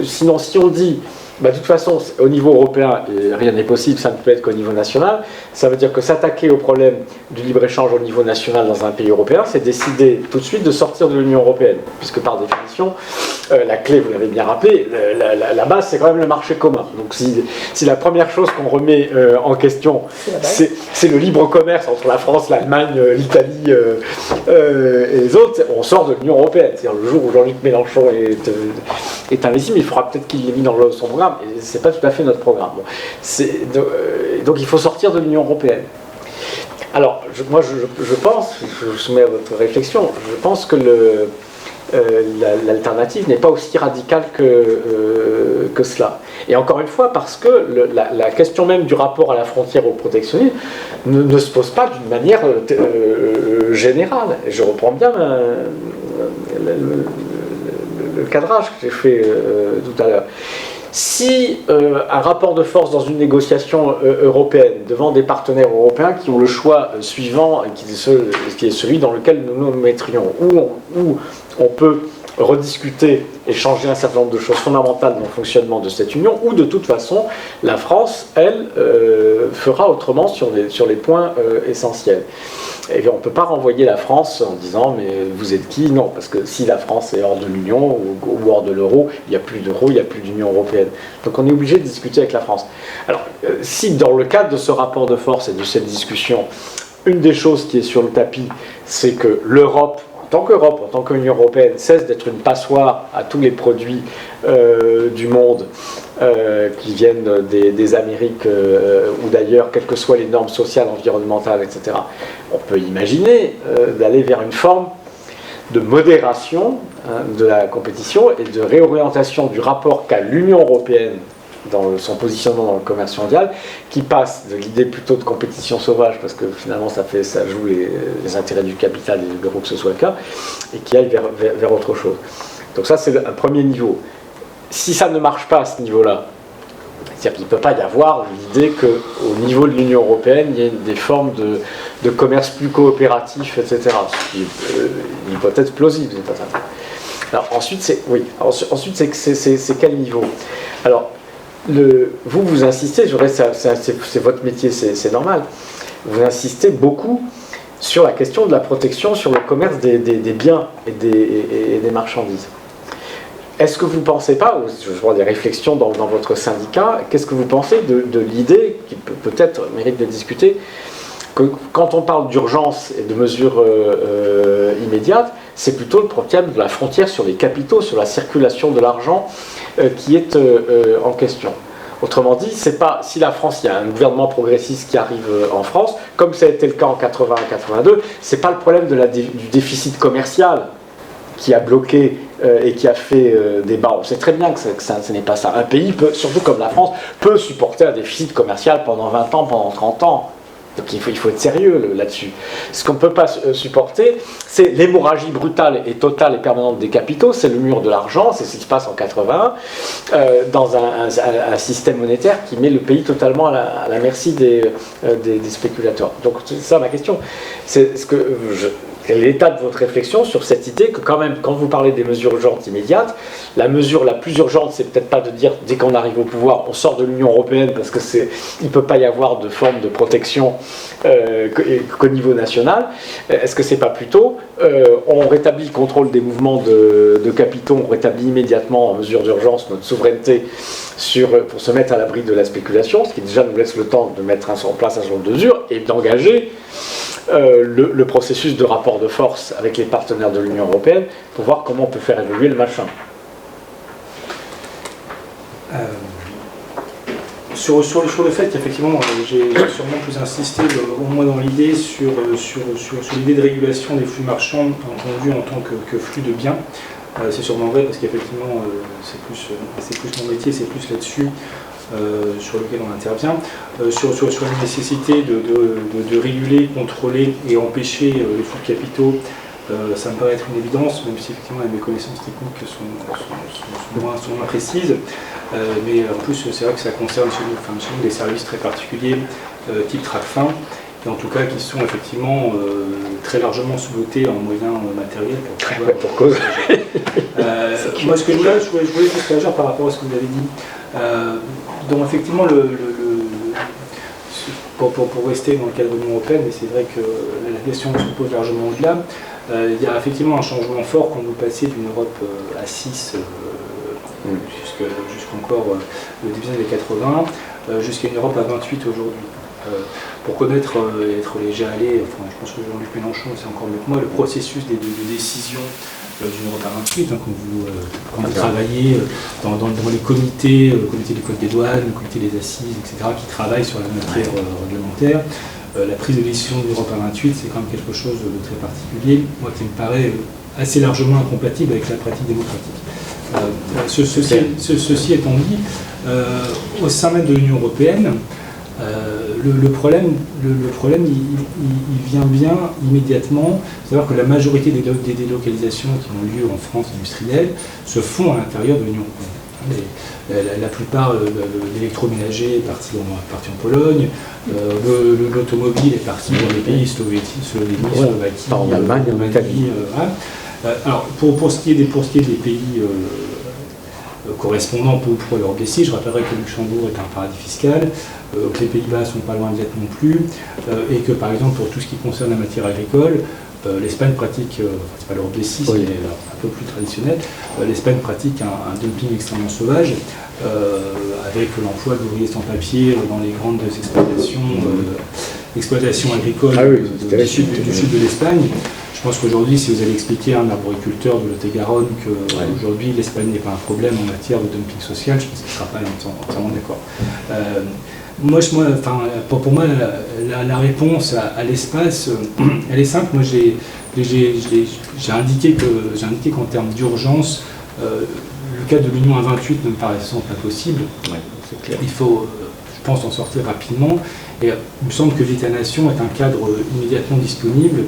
sinon si on dit de toute façon, au niveau européen, rien n'est possible, ça ne peut être qu'au niveau national. Ça veut dire que s'attaquer au problème du libre-échange au niveau national dans un pays européen, c'est décider tout de suite de sortir de l'Union européenne. Puisque par définition, la clé, vous l'avez bien rappelé, la base, c'est quand même le marché commun. Donc si la première chose qu'on remet en question, c'est le libre commerce entre la France, l'Allemagne, l'Italie et les autres, on sort de l'Union européenne. C'est-à-dire le jour où Jean-Luc Mélenchon est invisible, il faudra peut-être qu'il l'ait mis dans son programme. Et c'est pas tout à fait notre programme. Donc il faut sortir de l'Union européenne. Alors, moi je pense, je vous soumets à votre réflexion, je pense que l'alternative n'est pas aussi radicale que cela. Et encore une fois, parce que la question même du rapport à la frontière au protectionnisme ne se pose pas d'une manière générale. Et je reprends bien le cadrage que j'ai fait tout à l'heure. Si un rapport de force dans une négociation européenne devant des partenaires européens qui ont le choix suivant, qui est celui dans lequel nous nous mettrions, où on peut rediscuter et changer un certain nombre de choses fondamentales dans le fonctionnement de cette union, ou de toute façon, la France, elle, fera autrement sur les points essentiels. Et on ne peut pas renvoyer la France en disant « mais vous êtes qui ?» Non, parce que si la France est hors de l'Union ou hors de l'euro, il n'y a plus d'euro, il n'y a plus d'Union européenne. Donc on est obligé de discuter avec la France. Alors, si dans le cadre de ce rapport de force et de cette discussion, une des choses qui est sur le tapis, c'est que l'Europe, en tant qu'Europe, en tant qu'Union européenne, cesse d'être une passoire à tous les produits du monde qui viennent des Amériques ou d'ailleurs, quelles que soient les normes sociales, environnementales, etc. On peut imaginer d'aller vers une forme de modération de la compétition et de réorientation du rapport qu'a l'Union européenne dans son positionnement dans le commerce mondial, qui passe de l'idée plutôt de compétition sauvage, parce que finalement ça joue les intérêts du capital et du bureau que ce soit le cas, et qui aille vers autre chose. Donc ça c'est un premier niveau. Si ça ne marche pas à ce niveau-là, c'est-à-dire qu'il ne peut pas y avoir l'idée qu'au niveau de l'Union européenne, il y ait des formes de commerce plus coopératif, etc. Ce qui est une hypothèse plausible. Alors ensuite, c'est quel niveau? Alors, vous insistez, c'est votre métier, c'est normal, vous insistez beaucoup sur la question de la protection, sur le commerce des biens et des marchandises. Est-ce que vous ne pensez pas, ou je vois des réflexions dans votre syndicat, qu'est-ce que vous pensez de l'idée, qui peut-être mérite de discuter, que quand on parle d'urgence et de mesures immédiates, c'est plutôt le problème de la frontière sur les capitaux, sur la circulation de l'argent qui est en question. Autrement dit, c'est pas si la France, il y a un gouvernement progressiste qui arrive en France, comme ça a été le cas en 80-82, c'est pas le problème du déficit commercial qui a bloqué et qui a fait débat. On sait très bien que ce n'est pas ça. Un pays, surtout comme la France, peut supporter un déficit commercial pendant 20 ans, pendant 30 ans. Donc il faut être sérieux là-dessus. Ce qu'on ne peut pas supporter, c'est l'hémorragie brutale et totale et permanente des capitaux, c'est le mur de l'argent, c'est ce qui se passe en 81, dans un système monétaire qui met le pays totalement à la merci des spéculateurs. Donc c'est ça ma question. Quel est l'état de votre réflexion sur cette idée que quand même, quand vous parlez des mesures urgentes immédiates, la mesure la plus urgente, c'est peut-être pas de dire dès qu'on arrive au pouvoir, on sort de l'Union européenne parce que il peut pas y avoir de forme de protection qu'au niveau national. Est-ce que c'est pas plutôt on rétablit le contrôle des mouvements de capitaux, on rétablit immédiatement en mesure d'urgence notre souveraineté pour se mettre à l'abri de la spéculation, ce qui déjà nous laisse le temps de mettre en place un certain nombre de mesures et d'engager le processus de rapport de force avec les partenaires de l'Union européenne pour voir comment on peut faire évoluer le machin. Sur le fait qu'effectivement, j'ai sûrement plus insisté, au moins dans l'idée, sur l'idée de régulation des flux marchands entendus en tant que flux de biens. C'est sûrement vrai parce qu'effectivement, c'est plus mon métier, c'est plus là-dessus sur lequel on intervient. Sur la nécessité de réguler, contrôler et empêcher les flux de capitaux, ça me paraît être une évidence, même si effectivement mes connaissances techniques sont moins précises. Mais en plus, c'est vrai que ça concerne chez nous des services très particuliers, type TRACFIN, et en tout cas qui sont effectivement très largement sous-dotés en moyens matériels pour cause. Moi, ce que je voulais juste réagir par rapport à ce que vous avez dit. Donc effectivement, pour rester dans le cadre de l'Union européenne, mais c'est vrai que la question se pose largement au-delà, il y a effectivement un changement fort quand vous passez d'une Europe à 6 jusqu'encore le début des années 80, jusqu'à une Europe à 28 aujourd'hui. Pour connaître et être déjà allé, je pense que Jean-Luc Mélenchon c'est encore mieux que moi, le processus de décision d'une Europe à 28, quand vous travaillez dans les comités, le comité du Code des douanes, le comité des assises, etc., qui travaillent sur la matière réglementaire, la prise de décision d'une Europe à 28, c'est quand même quelque chose de très particulier, moi qui me paraît assez largement incompatible avec la pratique démocratique. Ceci étant dit, au sein même de l'Union européenne, le problème il vient bien immédiatement, c'est-à-dire que la majorité des délocalisations qui ont lieu en France industrielle se font à l'intérieur de l'Union européenne. La plupart de l'électroménager est parti en Pologne, l'automobile est parti dans les pays Slovaquie, en Allemagne, en Italie. Alors pour ce qui est des pays correspondant pour l'Europe des 6, je rappellerai que Luxembourg est un paradis fiscal, que les Pays-Bas ne sont pas loin de l'être non plus, et que par exemple pour tout ce qui concerne la matière agricole, l'Espagne pratique, c'est pas l'Europe des 6, mais un peu plus traditionnel, l'Espagne pratique un dumping extrêmement sauvage, avec l'emploi d'ouvriers sans papier dans les grandes exploitations agricoles du sud de l'Espagne. Je pense qu'aujourd'hui, si vous allez expliquer à un arboriculteur de Lot-et-Garonne qu'aujourd'hui l'Espagne n'est pas un problème en matière de dumping social, je pense qu'il ne sera pas entièrement d'accord. Pour moi, la réponse à l'espace, elle est simple. Moi, j'ai indiqué qu'en termes d'urgence, le cas de l'Union à 28 ne me paraissant pas possible. Il faut, je pense, en sortir rapidement. Et il me semble que l'État-nation est un cadre immédiatement disponible,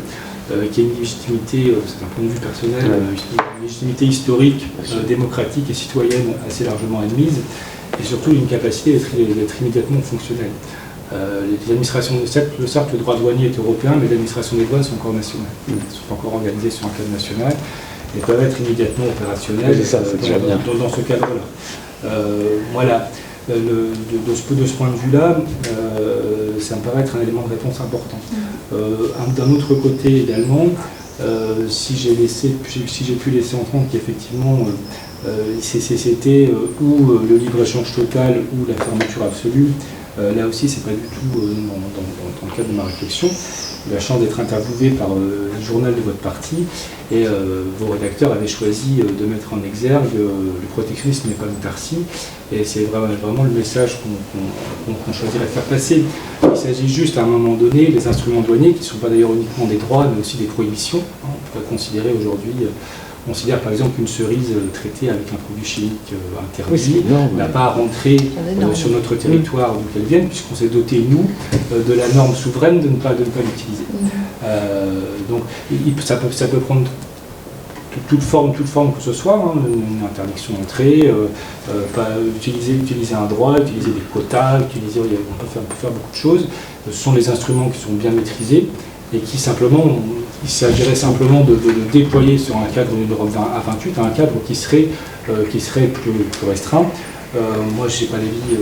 qui a une légitimité, c'est un point de vue personnel, une légitimité historique, démocratique et citoyenne assez largement admise, et surtout une capacité d'être immédiatement fonctionnelle. Les administrations, certes, le droit douanier est européen, mais les administrations des douanes sont encore nationales. Elles sont encore organisées sur un cadre national et peuvent être immédiatement opérationnelles dans ce cadre-là. Voilà. De ce point de vue-là, ça me paraît être un élément de réponse important. D'un autre côté également, si j'ai pu laisser entendre qu'effectivement c'était ou le libre-échange total ou la fermeture absolue, là aussi c'est pas du tout dans le cadre de ma réflexion. J'ai eu la chance d'être interviewé par le journal de votre parti et vos rédacteurs avaient choisi de mettre en exergue le protectionnisme n'est pas l'autarcie, et c'est vraiment le message qu'on choisirait de faire passer. Il s'agit juste à un moment donné des instruments douaniers qui ne sont pas d'ailleurs uniquement des droits mais aussi des prohibitions. On pourrait considérer aujourd'hui considère par exemple qu'une cerise traitée avec un produit chimique interdit n'a pas à rentrer sur notre territoire d'où qu'elle vienne, puisqu'on s'est doté, nous, de la norme souveraine de ne pas l'utiliser. Donc ça peut prendre toute forme que ce soit, hein, une interdiction d'entrée, utiliser un droit, utiliser des quotas, on peut faire beaucoup de choses. Ce sont des instruments qui sont bien maîtrisés et qui il s'agirait simplement de déployer sur un cadre d'une Europe à 28, un cadre qui serait plus restreint. Moi, je n'ai pas d'avis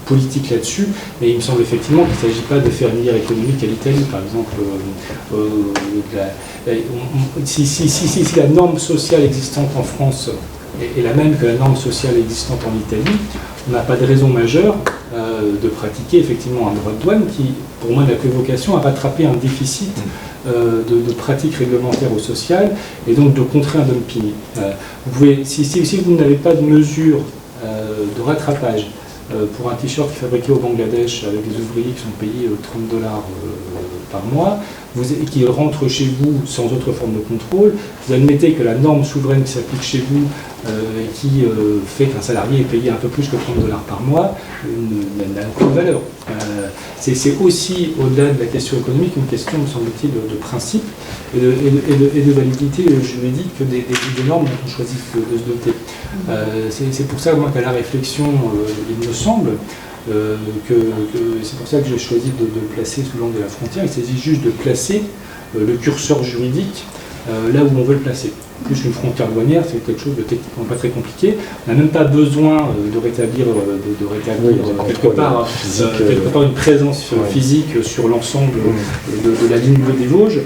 politique là-dessus, mais il me semble effectivement qu'il ne s'agit pas de faire une guerre économique à l'Italie, par exemple. Si la norme sociale existante en France est la même que la norme sociale existante en Italie, on n'a pas de raison majeure de pratiquer effectivement un droit de douane qui, pour moi, n'a que vocation à rattraper un déficit de pratiques réglementaires ou sociales, et donc de contrer un dumping. Si vous n'avez pas de mesure de rattrapage pour un t-shirt qui est fabriqué au Bangladesh avec des ouvriers qui sont payés $30 par mois, et qui rentre chez vous sans autre forme de contrôle, vous admettez que la norme souveraine qui s'applique chez vous et qui fait qu'un salarié est payé un peu plus que $30 par mois n'a aucune valeur. C'est aussi, au-delà de la question économique, une question, me semble-t-il, de principe et de validité juridique des normes dont on choisit de se doter. C'est pour ça, moi, qu'à la réflexion, il me semble c'est pour ça que j'ai choisi de le placer sous l'angle de la frontière. Il s'agit juste de placer le curseur juridique là où on veut le placer. Plus qu'une frontière douanière, c'est quelque chose de techniquement pas très compliqué. On n'a même pas besoin de rétablir quelque part une présence physique sur l'ensemble de la ligne bleue des Vosges,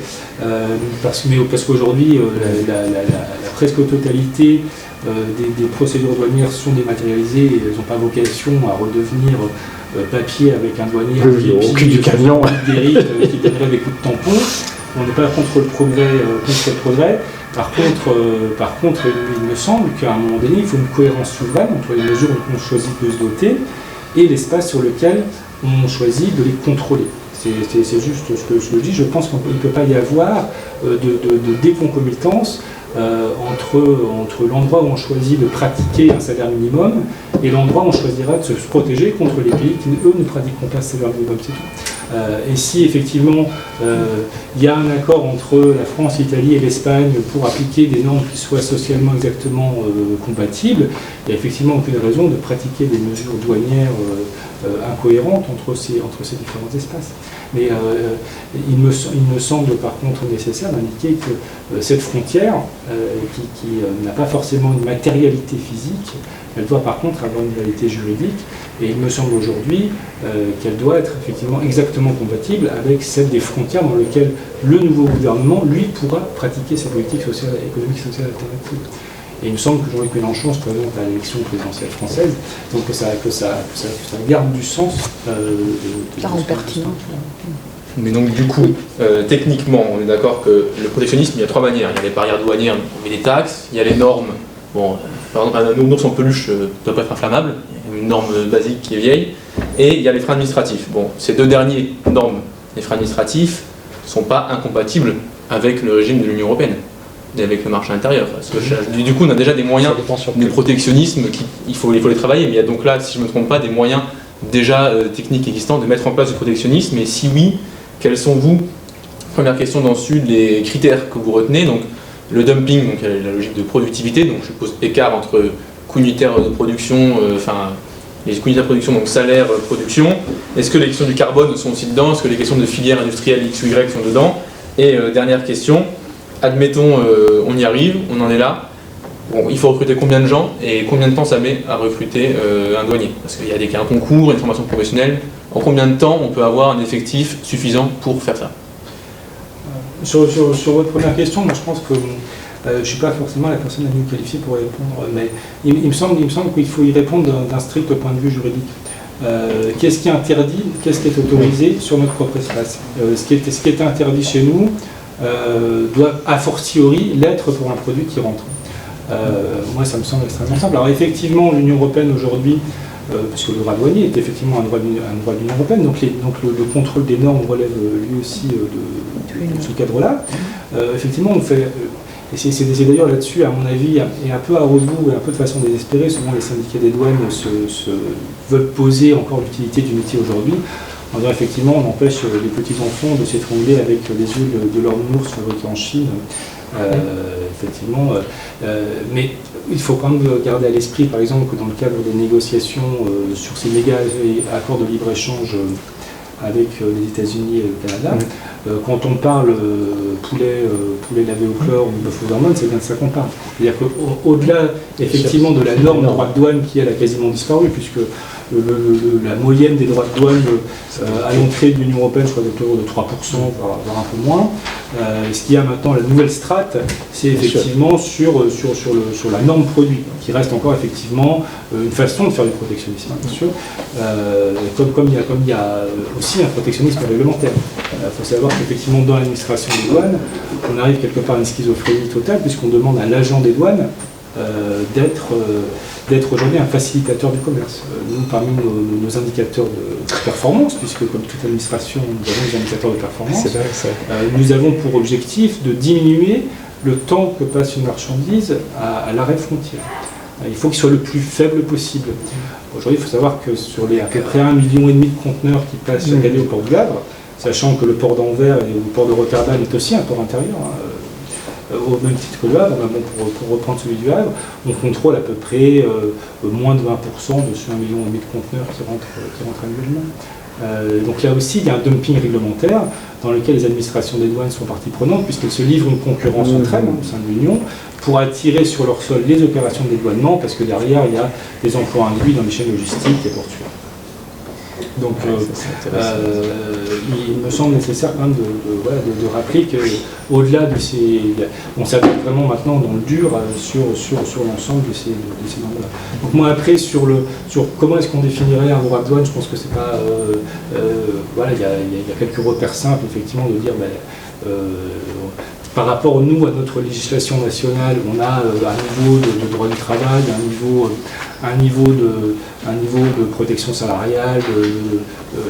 parce qu'aujourd'hui, la presque totalité des procédures douanières sont dématérialisées et elles n'ont pas vocation à redevenir papier avec un douanier au cul du camion qui donnerait des coups de tampon. On n'est pas contre le progrès. Par contre, il me semble qu'à un moment donné, il faut une cohérence souveraine entre les mesures dont on choisit de se doter et l'espace sur lequel on choisit de les contrôler. C'est juste ce que je dis. Je pense qu'il ne peut pas y avoir de déconcomitance entre l'endroit où on choisit de pratiquer un salaire minimum et l'endroit où on choisira de se protéger contre les pays qui, eux, ne pratiqueront pas ce salaire minimum, c'est tout. Et si effectivement il y a un accord entre la France, l'Italie et l'Espagne pour appliquer des normes qui soient socialement exactement compatibles, il n'y a effectivement aucune raison de pratiquer des mesures douanières incohérentes entre ces différents espaces. Mais il me semble par contre nécessaire d'indiquer que cette frontière, qui n'a pas forcément une matérialité physique, elle doit par contre avoir une réalité juridique, et il me semble aujourd'hui qu'elle doit être effectivement exactement compatible avec celle des frontières dans lesquelles le nouveau gouvernement, lui, pourra pratiquer sa politique sociale, économique et sociale alternative. Et il me semble que Jean-Luc Mélenchon se présente à l'élection présidentielle française, donc que ça garde du sens. Ça rend pertinent. Mais donc du coup, techniquement, on est d'accord que le protectionnisme, il y a trois manières. Il y a les barrières douanières, on met des taxes, il y a les normes. Bon, par exemple, un ours en peluche ne doit pas être inflammable, il y a une norme basique qui est vieille. Et il y a les freins administratifs. Bon, ces deux derniers normes, les freins administratifs, ne sont pas incompatibles avec le régime de l'Union européenne et avec le marché intérieur. Parce que, du coup, on a déjà des moyens de protectionnisme, il faut les travailler, mais il y a donc là, si je ne me trompe pas, des moyens déjà techniques existants de mettre en place le protectionnisme, et si oui, quels sont vous, première question dans le Sud, les critères que vous retenez, donc le dumping, donc la logique de productivité, donc je pose écart entre coût unitaire de production, les coûts unitaires de production, donc salaire, production, est-ce que les questions du carbone sont aussi dedans, est-ce que les questions de filière industrielle X ou Y sont dedans, et dernière question, admettons on y arrive, on en est là, bon, il faut recruter combien de gens et combien de temps ça met à recruter un douanier? Parce qu'il y a un concours, une formation professionnelle. En combien de temps on peut avoir un effectif suffisant pour faire ça? Sur votre première question, moi je pense que je ne suis pas forcément la personne la mieux qualifiée pour y répondre, mais il me semble qu'il faut y répondre d'un strict point de vue juridique. Qu'est-ce qui est interdit, qu'est-ce qui est autorisé sur notre propre espace? Ce qui est interdit chez nous doit a fortiori l'être pour un produit qui rentre. Moi, ça me semble extrêmement simple. Alors effectivement, l'Union européenne aujourd'hui, puisque le droit douanier est effectivement un droit de l'Union européenne, donc le contrôle des normes relève lui aussi de ce cadre-là. Effectivement, Et c'est d'ailleurs là-dessus, à mon avis, et un peu à rebours et un peu de façon désespérée, souvent les syndicats des douanes veulent poser encore l'utilité du métier aujourd'hui, en disant effectivement on empêche les petits-enfants de s'étrangler avec les œufs de leur nounours fabriqués en Chine. Effectivement, mais il faut quand même garder à l'esprit, par exemple, que dans le cadre des négociations sur ces méga accords de libre-échange avec les États-Unis et le Canada, quand on parle poulet lavé au chlore ou bœuf aux hormones, c'est bien de ça qu'on parle. C'est-à-dire qu'au-delà, effectivement, de la norme de droit de douane qui, elle, a quasiment disparu, puisque la moyenne des droits de douane à l'entrée de l'Union européenne, je crois, est autour de 3%, voire un peu moins. Ce qu'il y a maintenant, la nouvelle strate, c'est effectivement sur la norme produit, qui reste encore effectivement une façon de faire du protectionnisme, bien sûr, comme il y a aussi un protectionnisme réglementaire. Il faut savoir qu'effectivement, dans l'administration des douanes, on arrive quelque part à une schizophrénie totale, puisqu'on demande à l'agent des douanes d'être aujourd'hui un facilitateur du commerce. Nous, parmi nos indicateurs de performance, puisque comme toute administration, nous avons des indicateurs de performance, nous avons pour objectif de diminuer le temps que passe une marchandise à l'arrêt frontière. Il faut qu'il soit le plus faible possible. Aujourd'hui, il faut savoir que sur les à peu près 1,5 million de conteneurs qui passent chaque année au port du Havre, sachant que le port d'Anvers et le port de Rotterdam est aussi un port intérieur, au même titre que le Havre, pour reprendre celui du Havre, on contrôle à peu près moins de 20% de ce 1,5 million de conteneurs qui rentrent annuellement. Donc là aussi, il y a un dumping réglementaire dans lequel les administrations des douanes sont partie prenante, puisqu'elles se livrent une concurrence entre elles au sein de l'Union pour attirer sur leur sol les opérations de dédouanement, parce que derrière, il y a des emplois induits dans les chaînes logistiques et portuaires. Donc, il me semble nécessaire quand même de rappeler qu'au-delà de ces... On s'attaque vraiment maintenant dans le dur sur l'ensemble de ces normes-là. Donc moi après, sur comment est-ce qu'on définirait un droit de douane, je pense que c'est pas... voilà, il y a quelques repères simples, effectivement, de dire... par rapport, nous, à notre législation nationale, on a un niveau de droit du travail, un niveau de protection salariale,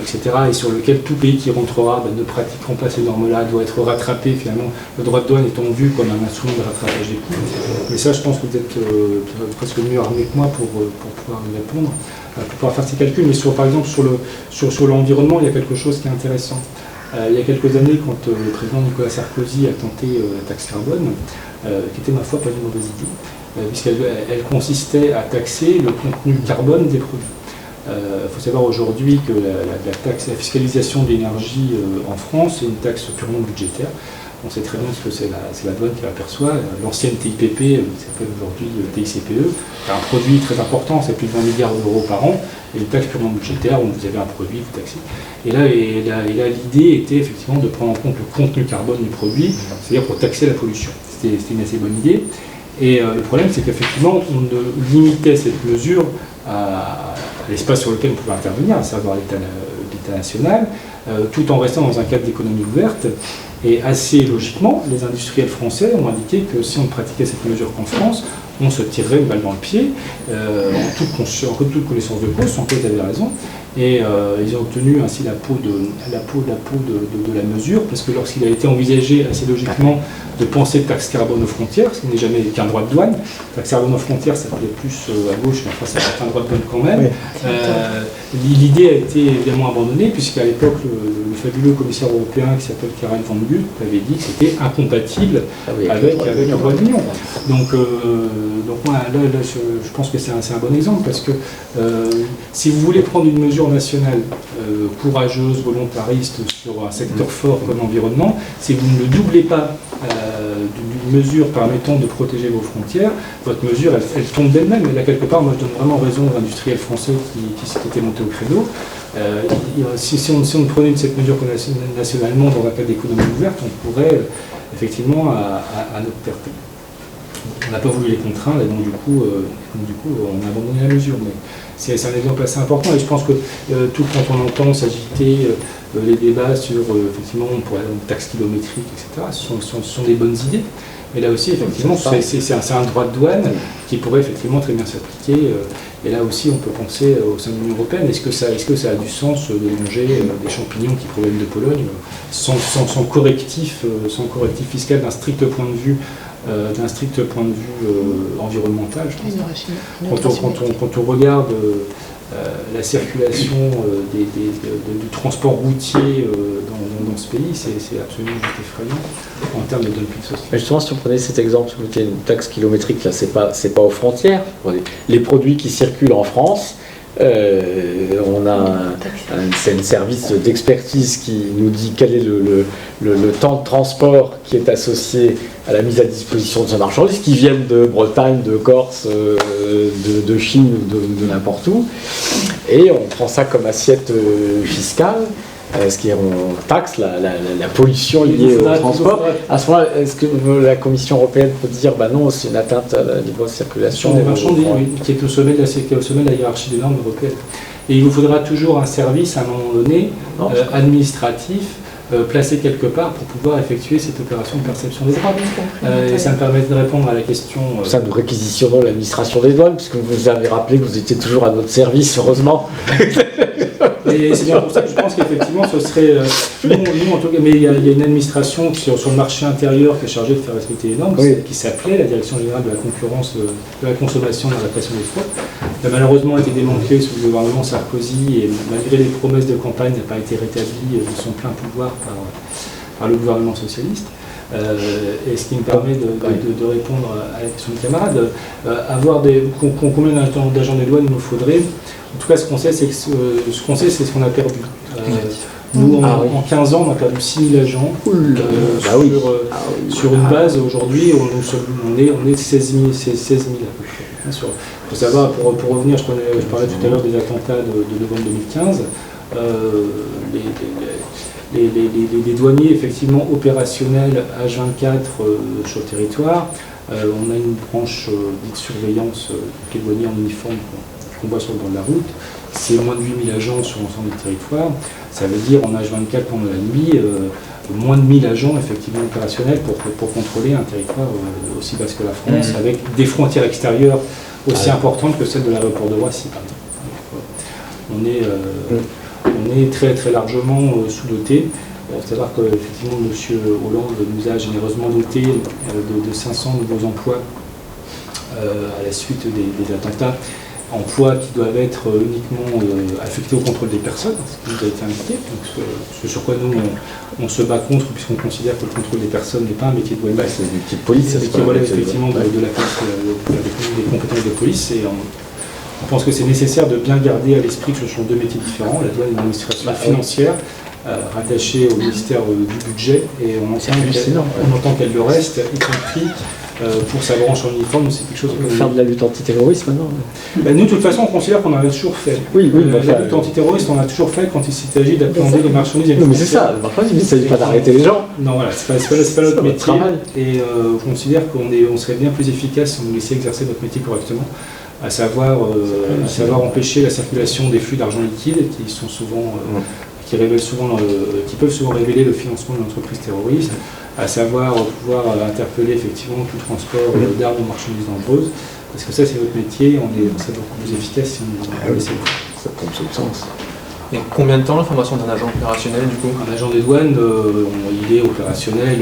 etc. Et sur lequel tout pays qui rentrera ne pratiquant pas ces normes-là doit être rattrapé, finalement, le droit de douane étant vu comme un instrument de rattrapage des coûts. Mais ça, je pense que vous êtes presque mieux armé que moi pour pouvoir nous répondre, pour pouvoir faire ces calculs. Mais par exemple, sur l'environnement, il y a quelque chose qui est intéressant. Il y a quelques années, quand le président Nicolas Sarkozy a tenté la taxe carbone, qui était ma foi pas une mauvaise idée, puisqu'elle consistait à taxer le contenu carbone des produits. Il faut savoir aujourd'hui que la fiscalisation de l'énergie en France est une taxe purement budgétaire. On sait très bien ce que c'est la douane qui l'aperçoit. L'ancienne TIPP, qui s'appelle aujourd'hui TICPE, c'est un produit très important, c'est plus de 20 milliards d'euros par an, et une taxe purement budgétaire où vous avez un produit, vous taxez. Et là, l'idée était effectivement de prendre en compte le contenu carbone du produit, c'est-à-dire pour taxer la pollution. C'était une assez bonne idée. Et le problème, c'est qu'effectivement, on limitait cette mesure à l'espace sur lequel on pouvait intervenir, à savoir l'État national, tout en restant dans un cadre d'économie ouverte. Et assez logiquement, les industriels français ont indiqué que si on pratiquait cette mesure qu'en France, on se tirerait une balle dans le pied, en toute connaissance de cause, sans quoi ils avaient raison. Et ils ont obtenu ainsi la peau de la mesure, parce que lorsqu'il a été envisagé assez logiquement de penser de taxe carbone aux frontières, ce qui n'est jamais qu'un droit de douane, taxe carbone aux frontières, ça plaît plus à gauche, mais enfin ça reste un droit de douane quand même. L'idée a été évidemment abandonnée, puisqu'à l'époque, le fabuleux commissaire européen qui s'appelle Karel van Gucht avait dit que c'était incompatible avec le droit de l'Union. Donc moi, là, je pense que c'est un bon exemple, parce que si vous voulez prendre une mesure nationale courageuse, volontariste sur un secteur fort comme l'environnement, si vous ne le doublez pas d'une mesure permettant de protéger vos frontières, votre mesure, elle tombe d'elle-même. Et là, quelque part, moi, je donne vraiment raison aux industriels français qui étaient montés au créneau. Si on prenait cette mesure nationalement dans un cadre d'économie ouverte, on pourrait effectivement, à notre perte. On n'a pas voulu les contraindre, et donc du coup, on a abandonné la mesure. Mais c'est un exemple assez important, et je pense que tout quand on entend s'agiter les débats sur, effectivement, on pourrait une taxe kilométrique, etc., ce sont des bonnes idées. Mais là aussi, effectivement, c'est un droit de douane qui pourrait effectivement très bien s'appliquer. Et là aussi, on peut penser au sein de l'Union européenne, est-ce que ça a du sens de manger des champignons qui proviennent de Pologne sans correctif fiscal d'un strict point de vue environnemental, je pense. Quand on regarde la circulation du transport routier dans ce pays, c'est absolument juste effrayant en termes de dumping social. Justement, si on prenait cet exemple, vous mettez une taxe kilométrique, là, c'est pas aux frontières. Les produits qui circulent en France, on a un service d'expertise qui nous dit quel est le temps de transport qui est associé à la mise à disposition de ces marchandises, qui viennent de Bretagne, de Corse, de Chine ou de n'importe où. Et on prend ça comme assiette fiscale. Ce qui est on taxe la pollution liée au transport. À ce moment-là, est-ce que la Commission européenne peut dire non, c'est une atteinte à la libre circulation des marchandises, qui est au sommet de la hiérarchie des normes européennes. Et il vous faudra toujours un service à un moment donné, administratif, placé quelque part pour pouvoir effectuer cette opération de perception des droits. Et ça me permet de répondre à la question. Ça, nous réquisitionnons l'administration des douanes, puisque vous avez rappelé que vous étiez toujours à notre service, heureusement. Et c'est bien pour ça que je pense qu'effectivement ce serait. Nous, en tout cas, mais il y a une administration sur le marché intérieur qui est chargée de faire respecter les normes, qui s'appelait la Direction générale de la concurrence, de la consommation et de la répression des fraudes. Elle a malheureusement été démantelée sous le gouvernement Sarkozy et malgré les promesses de campagne, n'a pas été rétablie de son plein pouvoir par le gouvernement socialiste. Et ce qui me permet de répondre à la question du camarade, combien d'agents des douanes il nous faudrait. En tout cas, ce qu'on sait, c'est ce qu'on a perdu. Nous, en 15 ans, on a perdu 6 000 agents sur une base. Aujourd'hui, on est 16 000 à peu près. Il faut savoir, pour revenir, je parlais tout à l'heure des attentats de novembre 2015. Les douaniers effectivement opérationnels H24 sur le territoire. On a une branche dite surveillance qui est douanier en uniforme qu'on voit sur le bord de la route. C'est moins de 8 000 agents sur l'ensemble du territoire. Ça veut dire en H24 pendant la nuit, moins de 1 000 agents effectivement opérationnels pour contrôler un territoire aussi vaste que la France, avec des frontières extérieures aussi importantes que celles de l'aéroport de Roissy, par exemple. On est très très largement sous-doté. C'est savoir qu'effectivement M. Hollande nous a généreusement doté de 500 nouveaux emplois à la suite des attentats. Emplois qui doivent être uniquement affectés au contrôle des personnes, ce qui nous a été indiqué. Donc, ce sur quoi nous on se bat contre, puisqu'on considère que le contrôle des personnes n'est pas un métier de douanier. C'est un métier de police, c'est qui relève effectivement de la police, des compétences de police. Et on pense que c'est nécessaire de bien garder à l'esprit que ce sont deux métiers différents. La douane est une administration financière rattachée au ministère du budget, et on entend qu'elle le reste, y compris pour sa branche en uniforme. C'est quelque chose on peut faire de la lutte antiterroriste maintenant. Nous, de toute façon, on considère qu'on en a toujours fait. La lutte antiterroriste, on a toujours fait quand il s'agit d'appréhender les marchandises. Non, mais c'est ça, il ne s'agit pas d'arrêter les gens. Non, voilà, c'est pas notre métier. Et on considère qu'on serait bien plus efficace si on nous laissait exercer notre métier correctement, à savoir empêcher la circulation des flux d'argent liquide qui sont souvent. Qui peuvent souvent révéler le financement de l'entreprise terroriste, à savoir pouvoir interpeller effectivement tout transport d'armes ou marchandises dangereuses, parce que ça c'est notre métier, on serait beaucoup plus efficace si on laissait. Ça tombe sous le sens. Et combien de temps la formation d'un agent opérationnel du coup? Un agent des douanes, il est opérationnel,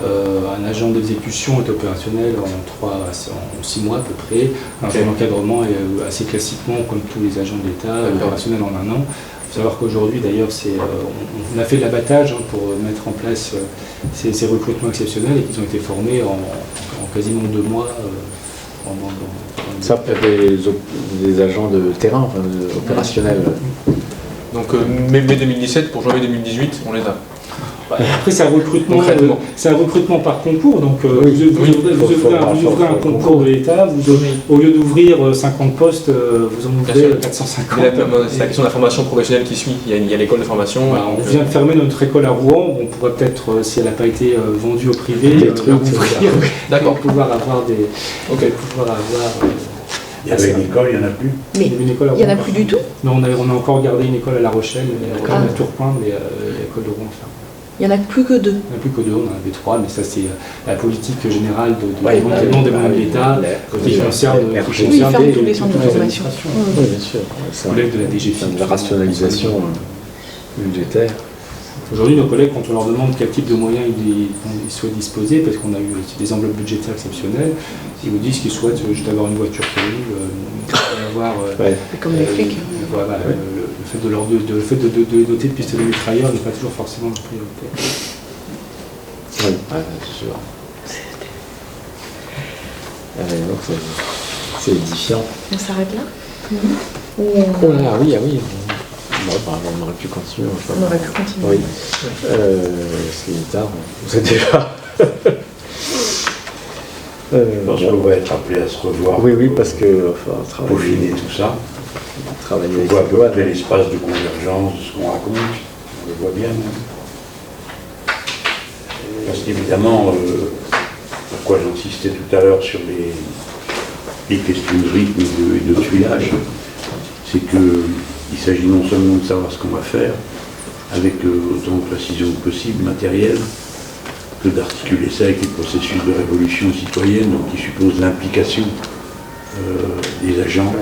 un agent d'exécution est opérationnel en 6 mois à peu près. Un agent d'encadrement est assez classiquement, comme tous les agents de l'État, opérationnel en 1 an. Il faut savoir qu'aujourd'hui, d'ailleurs, on a fait de l'abattage pour mettre en place ces recrutements exceptionnels et qu'ils ont été formés en quasiment 2 mois. Ça pour des agents de terrain, opérationnels. Donc mai 2017 pour janvier 2018, on les a. Après, c'est un recrutement par concours, donc vous ouvrez un concours de l'État, au lieu d'ouvrir 50 postes, vous en ouvrez 450. C'est la question de la formation professionnelle qui suit, il y a l'école de formation. On vient de fermer notre école à Rouen, on pourrait peut-être, si elle n'a pas été vendue au privé, l'ouvrir pour pouvoir avoir Il y avait une école, il n'y en a plus. Mais Il y avait une école à il n'y en a Rouen. plus du tout. Non, on a encore gardé une école à La Rochelle, Ah. à Tourcoing, mais l'école de Rouen. Ça. Il n'y en a plus que 2. Il n'y en a plus que 2, on en avait 3, mais ça c'est la politique générale de Ouais, démantèlement des moyens de l'État qui concerne la qui RG. Oui, ils concerne ferment des- tous les centres de toutes formation. administrations. Oui, bien sûr. Ça Collègues de la DGFiP. de la rationalisation budgétaire. Aujourd'hui, nos collègues, quand on leur demande quel type de moyens ils souhaitent disposer, parce qu'on a eu des enveloppes budgétaires exceptionnelles, ils vous disent qu'ils souhaitent juste avoir une voiture pour eux, avoir Ouais. Comme les flics. voilà, le fait de les doter de pistolets mitrailleurs n'est pas toujours forcément la priorité. Oui, c'est sûr. Donc c'est édifiant. On s'arrête là. Ou Oh là, ah oui, ah oui. Bon, bah, on aurait pu continuer. Enfin, on aurait pu continuer. oui. C'est tard. Vous êtes déjà. Je pense qu'on va être appelé à se revoir. Oui, oui, parce que enfin, Peaufiner tout ça. travailler On avec voit à les peu douanes. près l'espace de convergence de ce qu'on raconte. On le voit bien. Même. Parce qu'évidemment, pourquoi j'insistais tout à l'heure sur les questions de rythme et de tuilage, c'est qu'il s'agit non seulement de savoir ce qu'on va faire, avec autant de précision que possible, matérielle, que d'articuler ça avec les processus de révolution citoyenne, donc qui suppose l'implication des agents,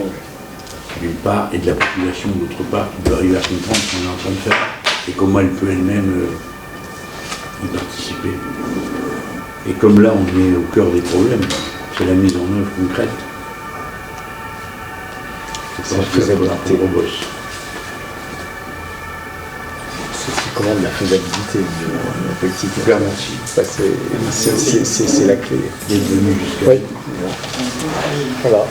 d'une part, et de la population, d'autre part, qui doit arriver à comprendre ce qu'on est en train de faire, et comment elle peut elle-même y participer. Et comme là, on est au cœur des problèmes, c'est la mise en œuvre concrète. C'est la faisabilité. On bosse. C'est ce qui commande la faisabilité de la politique. Super, merci. Ça, c'est la clé. D'être venu jusqu'à Oui. Voilà.